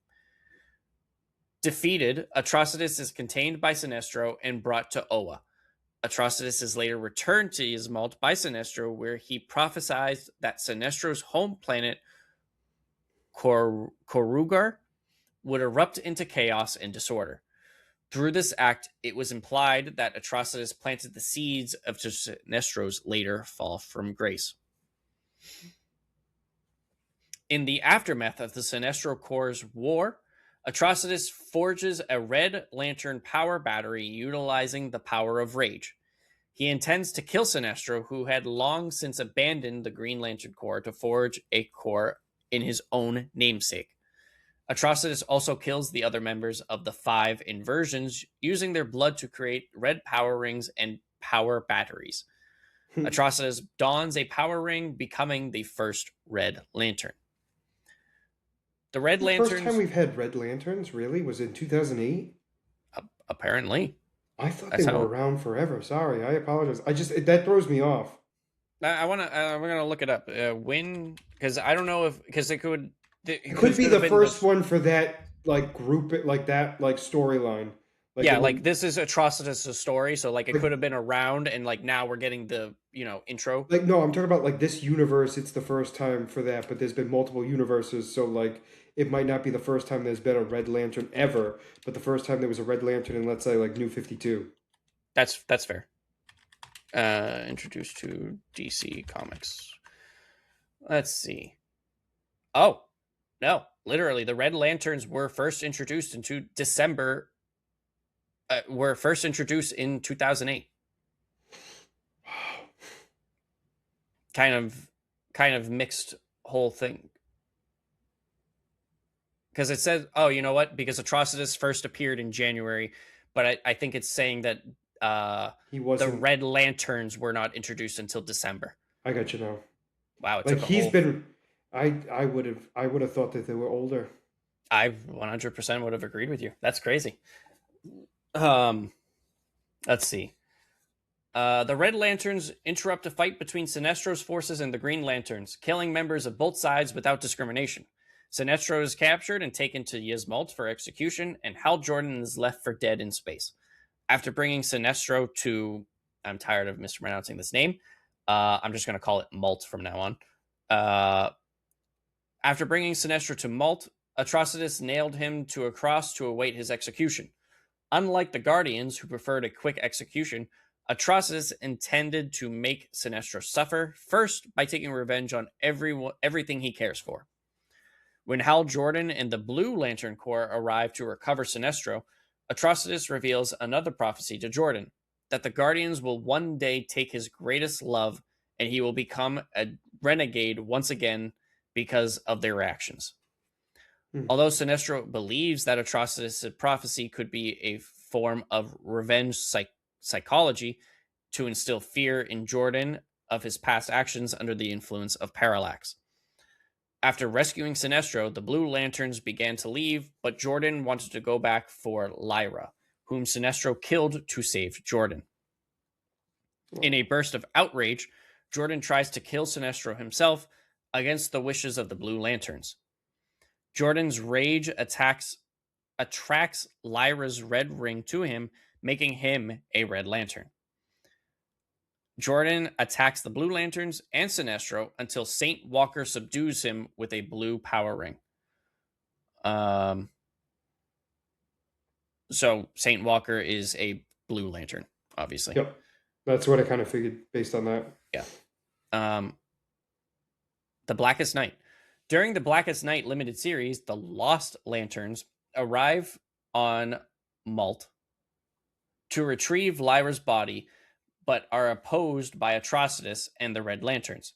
Defeated, Atrocitus is contained by Sinestro and brought to Oa. Atrocitus is later returned to Yzmalt by Sinestro, where he prophesied that Sinestro's home planet, Korugar, would erupt into chaos and disorder. Through this act, it was implied that Atrocitus planted the seeds of Sinestro's later fall from grace. In the aftermath of the Sinestro Corps' war, Atrocitus forges a Red Lantern power battery utilizing the power of rage. He intends to kill Sinestro, who had long since abandoned the Green Lantern Corps to forge a corps in his own namesake. Atrocitus also kills the other members of the 5 Inversions, using their blood to create red power rings and power batteries. Atrocitus dons a power ring, becoming the first Red Lantern. The Red Lanterns... first time we've had Red Lanterns, really, was in 2008? Apparently. I thought they were around forever. Sorry, I apologize. That throws me off. I'm gonna look it up. When, because I don't know if, because it could be the first one for that group, that storyline. This is Atrocitus' story, so it could have been around, and now we're getting the intro. No, I'm talking about this universe. It's the first time for that, but there's been multiple universes, so it might not be the first time there's been a Red Lantern ever, but the first time there was a Red Lantern in, let's say, New 52. That's fair. Introduced to DC Comics. Let's see. Oh, no. Literally, the Red Lanterns were first introduced into December. Were first introduced in 2008. Kind of mixed whole thing. Because it says, oh, you know what? Because Atrocitus first appeared in January, but I think it's saying that the Red Lanterns were not introduced until December. I got you now. Wow, I would have thought that they were older. I 100% would have agreed with you. That's crazy. Let's see. The Red Lanterns interrupt a fight between Sinestro's forces and the Green Lanterns, killing members of both sides without discrimination. Sinestro is captured and taken to Yzmalt for execution, and Hal Jordan is left for dead in space. After bringing Sinestro to... I'm tired of mispronouncing this name. I'm just going to call it Malt from now on. After bringing Sinestro to Malt, Atrocitus nailed him to a cross to await his execution. Unlike the Guardians, who preferred a quick execution, Atrocitus intended to make Sinestro suffer, first by taking revenge on everything he cares for. When Hal Jordan and the Blue Lantern Corps arrive to recover Sinestro, Atrocitus reveals another prophecy to Jordan, that the Guardians will one day take his greatest love and he will become a renegade once again because of their actions. Although Sinestro believes that Atrocitus' prophecy could be a form of revenge psychology to instill fear in Jordan of his past actions under the influence of Parallax. After rescuing Sinestro, the Blue Lanterns began to leave, but Jordan wanted to go back for Lyra, whom Sinestro killed to save Jordan. In a burst of outrage, Jordan tries to kill Sinestro himself against the wishes of the Blue Lanterns. Jordan's rage attracts Lyra's red ring to him, making him a Red Lantern. Jordan attacks the Blue Lanterns and Sinestro until Saint Walker subdues him with a blue power ring. So Saint Walker is a Blue Lantern, obviously. Yep. That's what I kind of figured based on that. Yeah. The Blackest Night. During the Blackest Night limited series, the Lost Lanterns arrive on Malt to retrieve Lyra's body, but are opposed by Atrocitus and the Red Lanterns.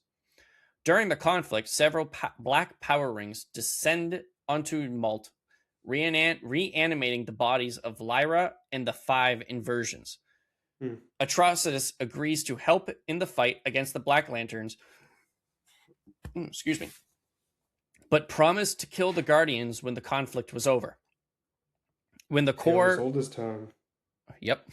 During the conflict, several black power rings descend onto Malt, reanimating the bodies of Lyra and the 5 inversions. Atrocitus agrees to help in the fight against the Black Lanterns, but promised to kill the Guardians when the conflict was over. When the Corps... old as time. Yep.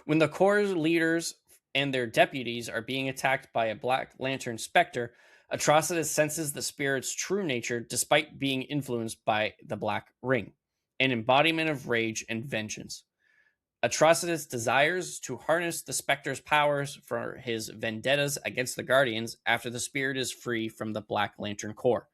When the Corps leaders and their deputies are being attacked by a Black Lantern Spectre, Atrocitus senses the spirit's true nature despite being influenced by the Black Ring, an embodiment of rage and vengeance. Atrocitus desires to harness the Spectre's powers for his vendettas against the Guardians after the spirit is free from the Black Lantern Corps.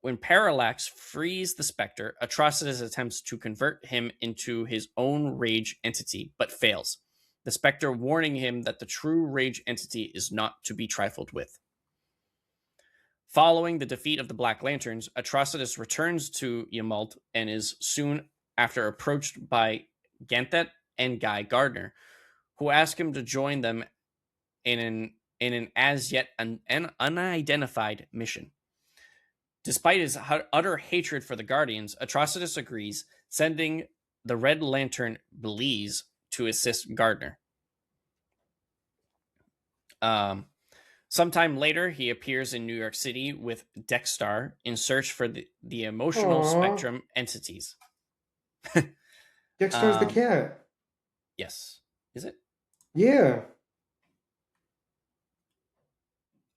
When Parallax frees the Spectre, Atrocitus attempts to convert him into his own rage entity, but fails, the Spectre warning him that the true rage entity is not to be trifled with. Following the defeat of the Black Lanterns, Atrocitus returns to Yzmalt and is soon after approached by Ganthet and Guy Gardner, who ask him to join them in an as yet unidentified mission. Despite his utter hatred for the Guardians, Atrocitus agrees, sending the Red Lantern Belize to assist Gardner. Sometime later, he appears in New York City with Dexstar in search for the emotional spectrum entities. Dexter's the cat. Yes. Is it? Yeah.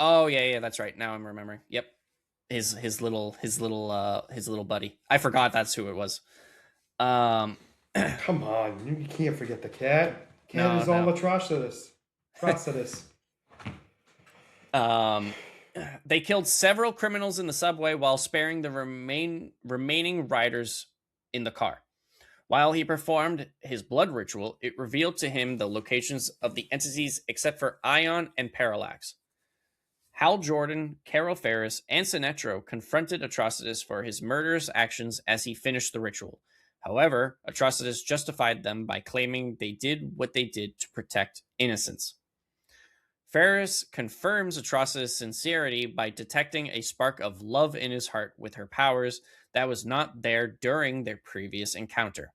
Oh, yeah, that's right. Now I'm remembering. Yep. His little buddy. I forgot that's who it was. Come on, you can't forget the cat. Cat is all Atrocitus. They killed several criminals in the subway while sparing the remaining riders in the car. While he performed his blood ritual, it revealed to him the locations of the entities except for Ion and Parallax. Hal Jordan, Carol Ferris, and Sinestro confronted Atrocitus for his murderous actions as he finished the ritual. However, Atrocitus justified them by claiming they did what they did to protect innocence. Ferris confirms Atrocitus' sincerity by detecting a spark of love in his heart with her powers that was not there during their previous encounter,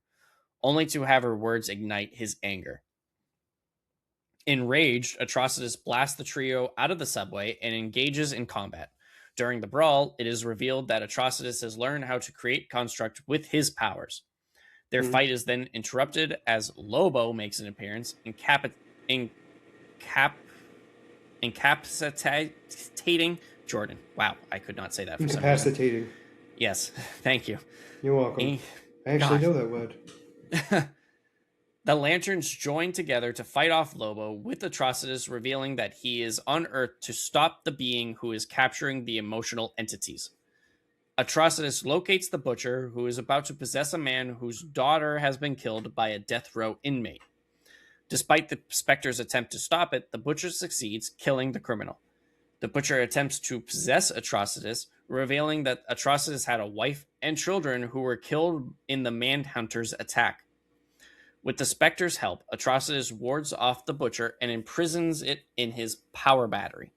only to have her words ignite his anger. Enraged, Atrocitus blasts the trio out of the subway and engages in combat. During the brawl, it is revealed that Atrocitus has learned how to create construct with his powers. Their fight is then interrupted as Lobo makes an appearance, incapacitating Jordan. Wow, I could not say that for some reason. Incapacitating. Yes, thank you. You're welcome. I actually know that word. The Lanterns join together to fight off Lobo, with Atrocitus revealing that he is on Earth to stop the being who is capturing the emotional entities. Atrocitus locates the Butcher, who is about to possess a man whose daughter has been killed by a death row inmate. Despite the Spectre's attempt to stop it, the Butcher succeeds, killing the criminal. The Butcher attempts to possess Atrocitus, revealing that Atrocitus had a wife and children who were killed in the Manhunter's attack. With the Spectre's help, Atrocitus wards off the Butcher and imprisons it in his power battery.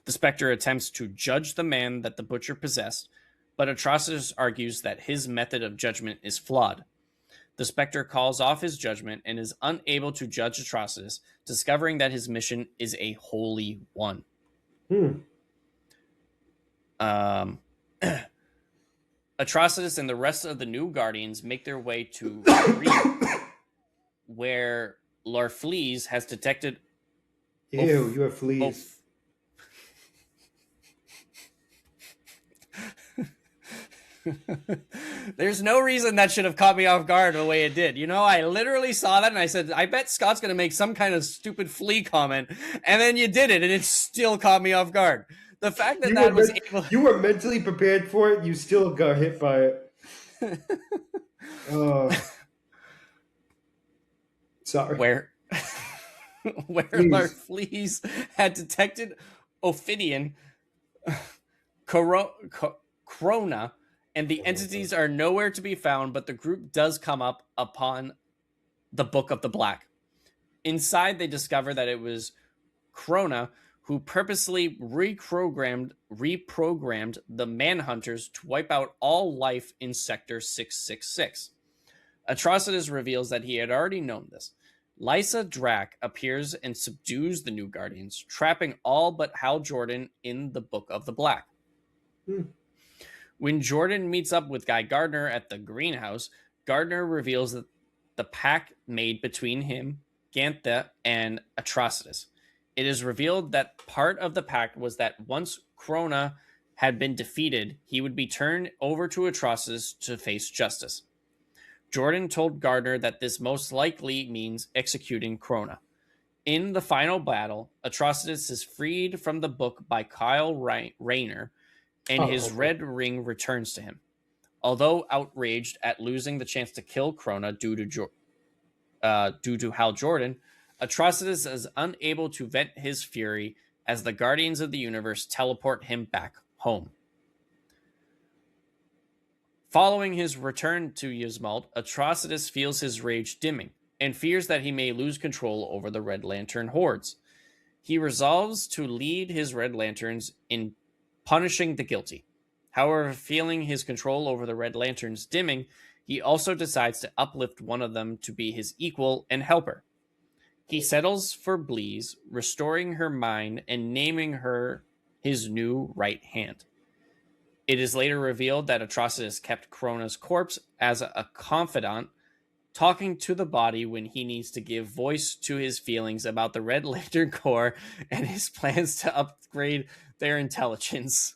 The Spectre attempts to judge the man that the Butcher possessed, but Atrocitus argues that his method of judgment is flawed. The Spectre calls off his judgment and is unable to judge Atrocitus, discovering that his mission is a holy one. Atrocitus and the rest of the new Guardians make their way to where Larfleeze has detected... Ew, you have fleas. There's no reason that should have caught me off guard the way it did. You know, I literally saw that and I said, I bet Scott's going to make some kind of stupid flea comment. And then you did it and it still caught me off guard. The fact that you were mentally prepared for it, you still got hit by it. Sorry. Where Larfleeze had detected Ophidian, Crona, and the entities are nowhere to be found, but the group does come up upon the Book of the Black. Inside, they discover that it was Crona who purposely reprogrammed the Manhunters to wipe out all life in Sector 666. Atrocitus reveals that he had already known this. Lysa Drac appears and subdues the new Guardians, trapping all but Hal Jordan in the Book of the Black. When Jordan meets up with Guy Gardner at the greenhouse, Gardner reveals that the pact made between him, Gantha, and Atrocitus. It is revealed that part of the pact was that once Crona had been defeated, he would be turned over to Atrocitus to face justice. Jordan told Gardner that this most likely means executing Crona. In the final battle, Atrocitus is freed from the book by Kyle Rayner, and his red ring returns to him. Although outraged at losing the chance to kill Crona due to Hal Jordan, Atrocitus is unable to vent his fury as the Guardians of the Universe teleport him back home. Following his return to Yzmalt, Atrocitus feels his rage dimming and fears that he may lose control over the Red Lantern hordes. He resolves to lead his Red Lanterns in punishing the guilty. However, feeling his control over the Red Lanterns dimming, he also decides to uplift one of them to be his equal and helper. He settles for Bleeze, restoring her mind and naming her his new right hand. It is later revealed that Atrocitus kept Crona's corpse as a confidant, talking to the body when he needs to give voice to his feelings about the Red Lantern Corps and his plans to upgrade their intelligence.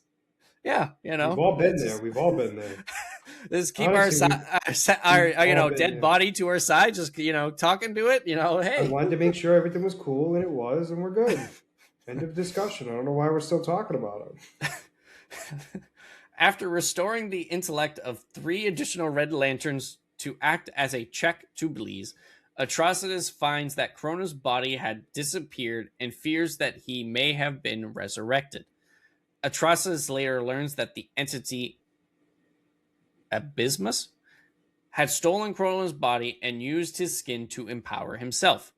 Yeah, you know. We've all been there. Just keep our dead body to our side, just, talking to it, hey. I wanted to make sure everything was cool, and it was, and we're good. End of discussion. I don't know why we're still talking about it. After restoring the intellect of 3 additional Red Lanterns to act as a check to Bleeze, Atrocitus finds that Crona's body had disappeared and fears that he may have been resurrected. Atrocitus later learns that the entity Abysmus had stolen Crona's body and used his skin to empower himself.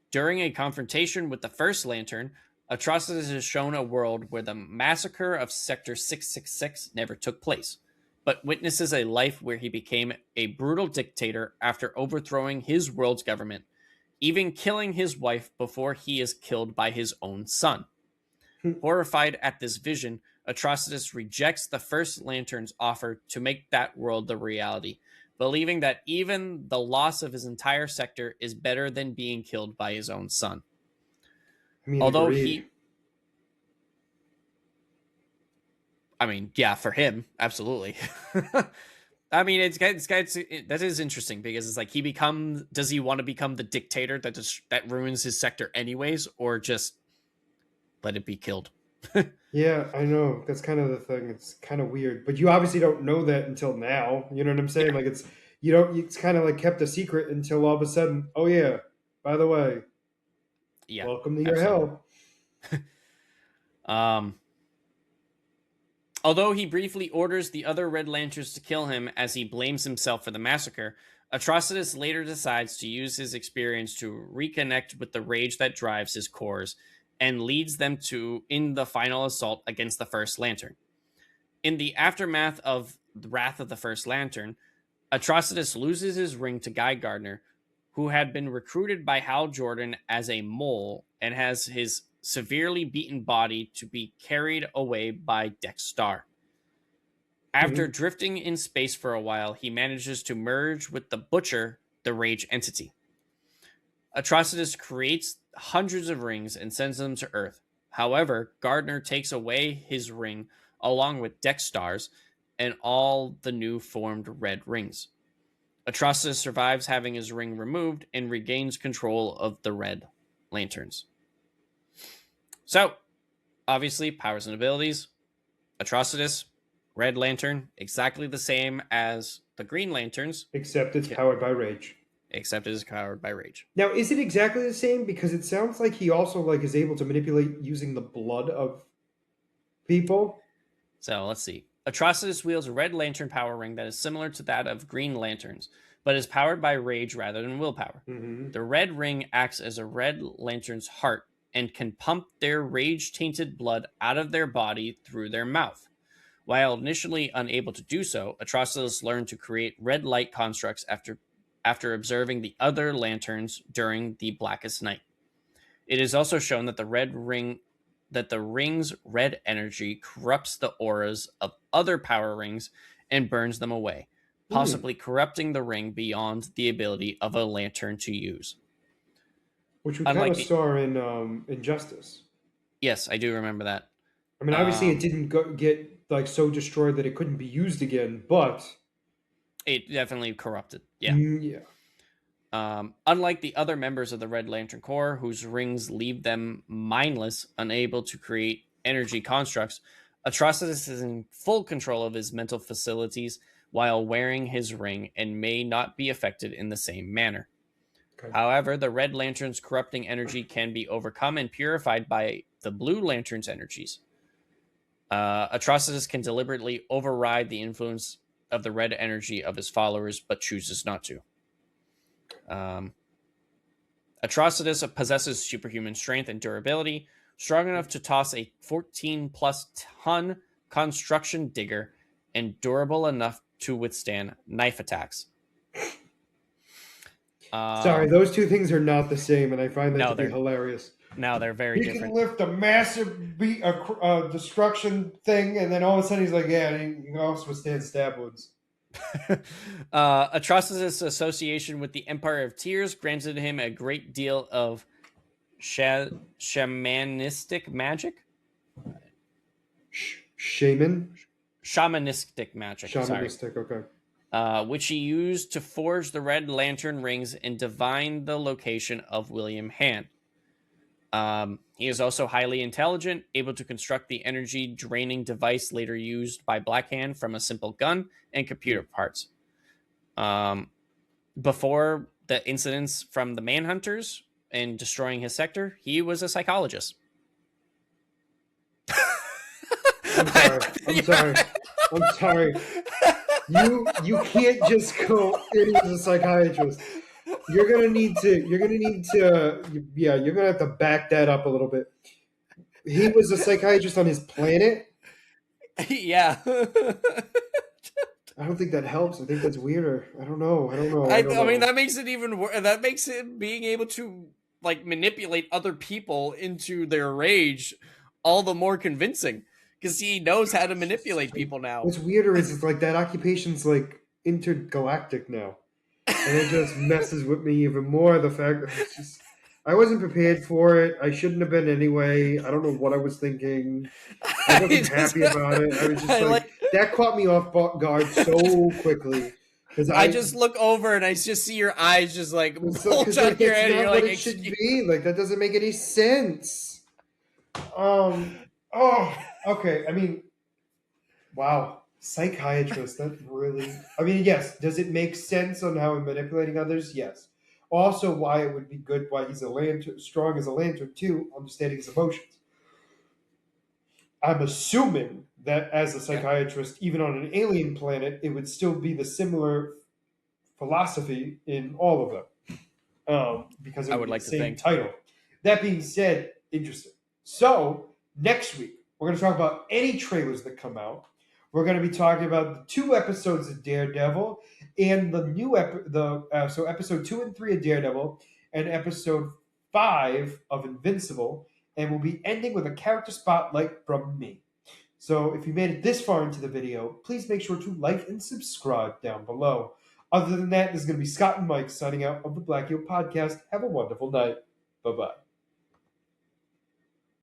During a confrontation with the First Lantern, Atrocitus is shown a world where the massacre of Sector 666 never took place, but witnesses a life where he became a brutal dictator after overthrowing his world's government, even killing his wife before he is killed by his own son. Horrified at this vision, Atrocitus rejects the First Lantern's offer to make that world the reality, believing that even the loss of his entire sector is better than being killed by his own son. I mean, Although agreed. yeah, for him, absolutely. I mean, that is interesting because it's like does he want to become the dictator that ruins his sector anyways, or just let it be killed? Yeah, I know. That's kind of the thing. It's kind of weird, but you obviously don't know that until now. You know what I'm saying? Yeah, Like you don't. It's kind of like kept a secret until all of a sudden. Oh yeah, by the way, yeah, welcome to your absolutely. hell. Um, Although he briefly orders the other Red Lanterns to kill him as he blames himself for the massacre, Atrocitus later decides to use his experience to reconnect with the rage that drives his cores and leads them in the final assault against the First Lantern. In the aftermath of the Wrath of the First Lantern, Atrocitus loses his ring to Guy Gardner, who had been recruited by Hal Jordan as a mole and has his severely beaten body to be carried away by Dex Star. After Mhm. drifting in space for a while, he manages to merge with the Butcher, the Rage entity. Atrocitus creates hundreds of rings and sends them to Earth. However, Gardner takes away his ring along with Dex Stars and all the new formed red rings. Atrocitus survives having his ring removed and regains control of the Red Lanterns. So, obviously, powers and abilities. Atrocitus, Red Lantern, exactly the same as the Green Lanterns, Except it's powered by rage. except it is powered by Rage. Now, is it exactly the same? Because it sounds like he also like is able to manipulate using the blood of people. So, let's see. Atrocitus wields a Red Lantern power ring that is similar to that of Green Lanterns, but is powered by Rage rather than willpower. Mm-hmm. The Red Ring acts as a Red Lantern's heart and can pump their rage-tainted blood out of their body through their mouth. While initially unable to do so, Atrocitus learned to create red light constructs after observing the other lanterns during the blackest night. It is also shown that the ring's red energy corrupts the auras of other power rings and burns them away, possibly corrupting the ring beyond the ability of a lantern to use. Which we kind Unlike of the saw in Injustice. Yes, I do remember that. I mean, obviously, it didn't get like so destroyed that it couldn't be used again, but It definitely corrupted. Yeah. yeah. Unlike the other members of the Red Lantern Corps, whose rings leave them mindless, unable to create energy constructs, Atrocitus is in full control of his mental facilities while wearing his ring and may not be affected in the same manner. Okay. However, the Red Lantern's corrupting energy can be overcome and purified by the Blue Lantern's energies. Atrocitus can deliberately override the influence of the red energy of his followers, but chooses not to. Atrocitus possesses superhuman strength and durability, strong enough to toss a 14 plus ton construction digger, and durable enough to withstand knife attacks. Sorry, those two things are not the same, and I find that No, to be they're hilarious. no, they're very He different. can lift a massive destruction thing, and then all of a sudden he's like, "Yeah, and he can also withstand stab wounds." Atrocitus' association with the Empire of Tears granted him a great deal of shamanistic magic. Shaman, Shamanistic magic. shamanistic. Okay. Which he used to forge the Red Lantern rings and divine the location of William Hand. He is also highly intelligent, able to construct the energy draining device later used by Black Hand from a simple gun and computer parts. Before the incidents from the Manhunters and destroying his sector, he was a psychologist. I'm sorry. You can't just go in as a psychiatrist. You're gonna need to you're gonna have to back that up a little bit. He was a psychiatrist on his planet. Yeah. I don't think that helps. I think that's weirder. I don't know. I mean, that makes it even worse. That makes it being able to like manipulate other people into their rage all the more convincing because he knows how to manipulate people now. What's weirder is it's like that occupation's like intergalactic now. And it just messes with me even more. The fact that it's just, I wasn't prepared for it. I shouldn't have been anyway. I don't know what I was thinking. I wasn't happy about it. I was just I like, that caught me off guard so quickly. Because I just look over and I just see your eyes just like bulge like, on your that's head. not You're what like, it should be. Like, that doesn't make any sense. Okay. I mean, wow. Psychiatrist, that really... I mean, yes. Does it make sense on how he's manipulating others? Yes. Also, why it would be good, why he's a lantern, strong as a lantern, too, understanding his emotions. I'm assuming that as a psychiatrist, even on an alien planet, it would still be the similar philosophy in all of them, because it I would would be like the to same think. title. That being said, interesting. So next week we're going to talk about any trailers that come out. We're going to be talking about the 2 episodes of Daredevil and the new so episode 2 and 3 of Daredevil and episode 5 of Invincible, and we'll be ending with a character spotlight from me. So if you made it this far into the video, please make sure to like and subscribe down below. Other than that, this is going to be Scott and Mike signing out of the Black Heel Podcast. Have a wonderful night. Bye-bye.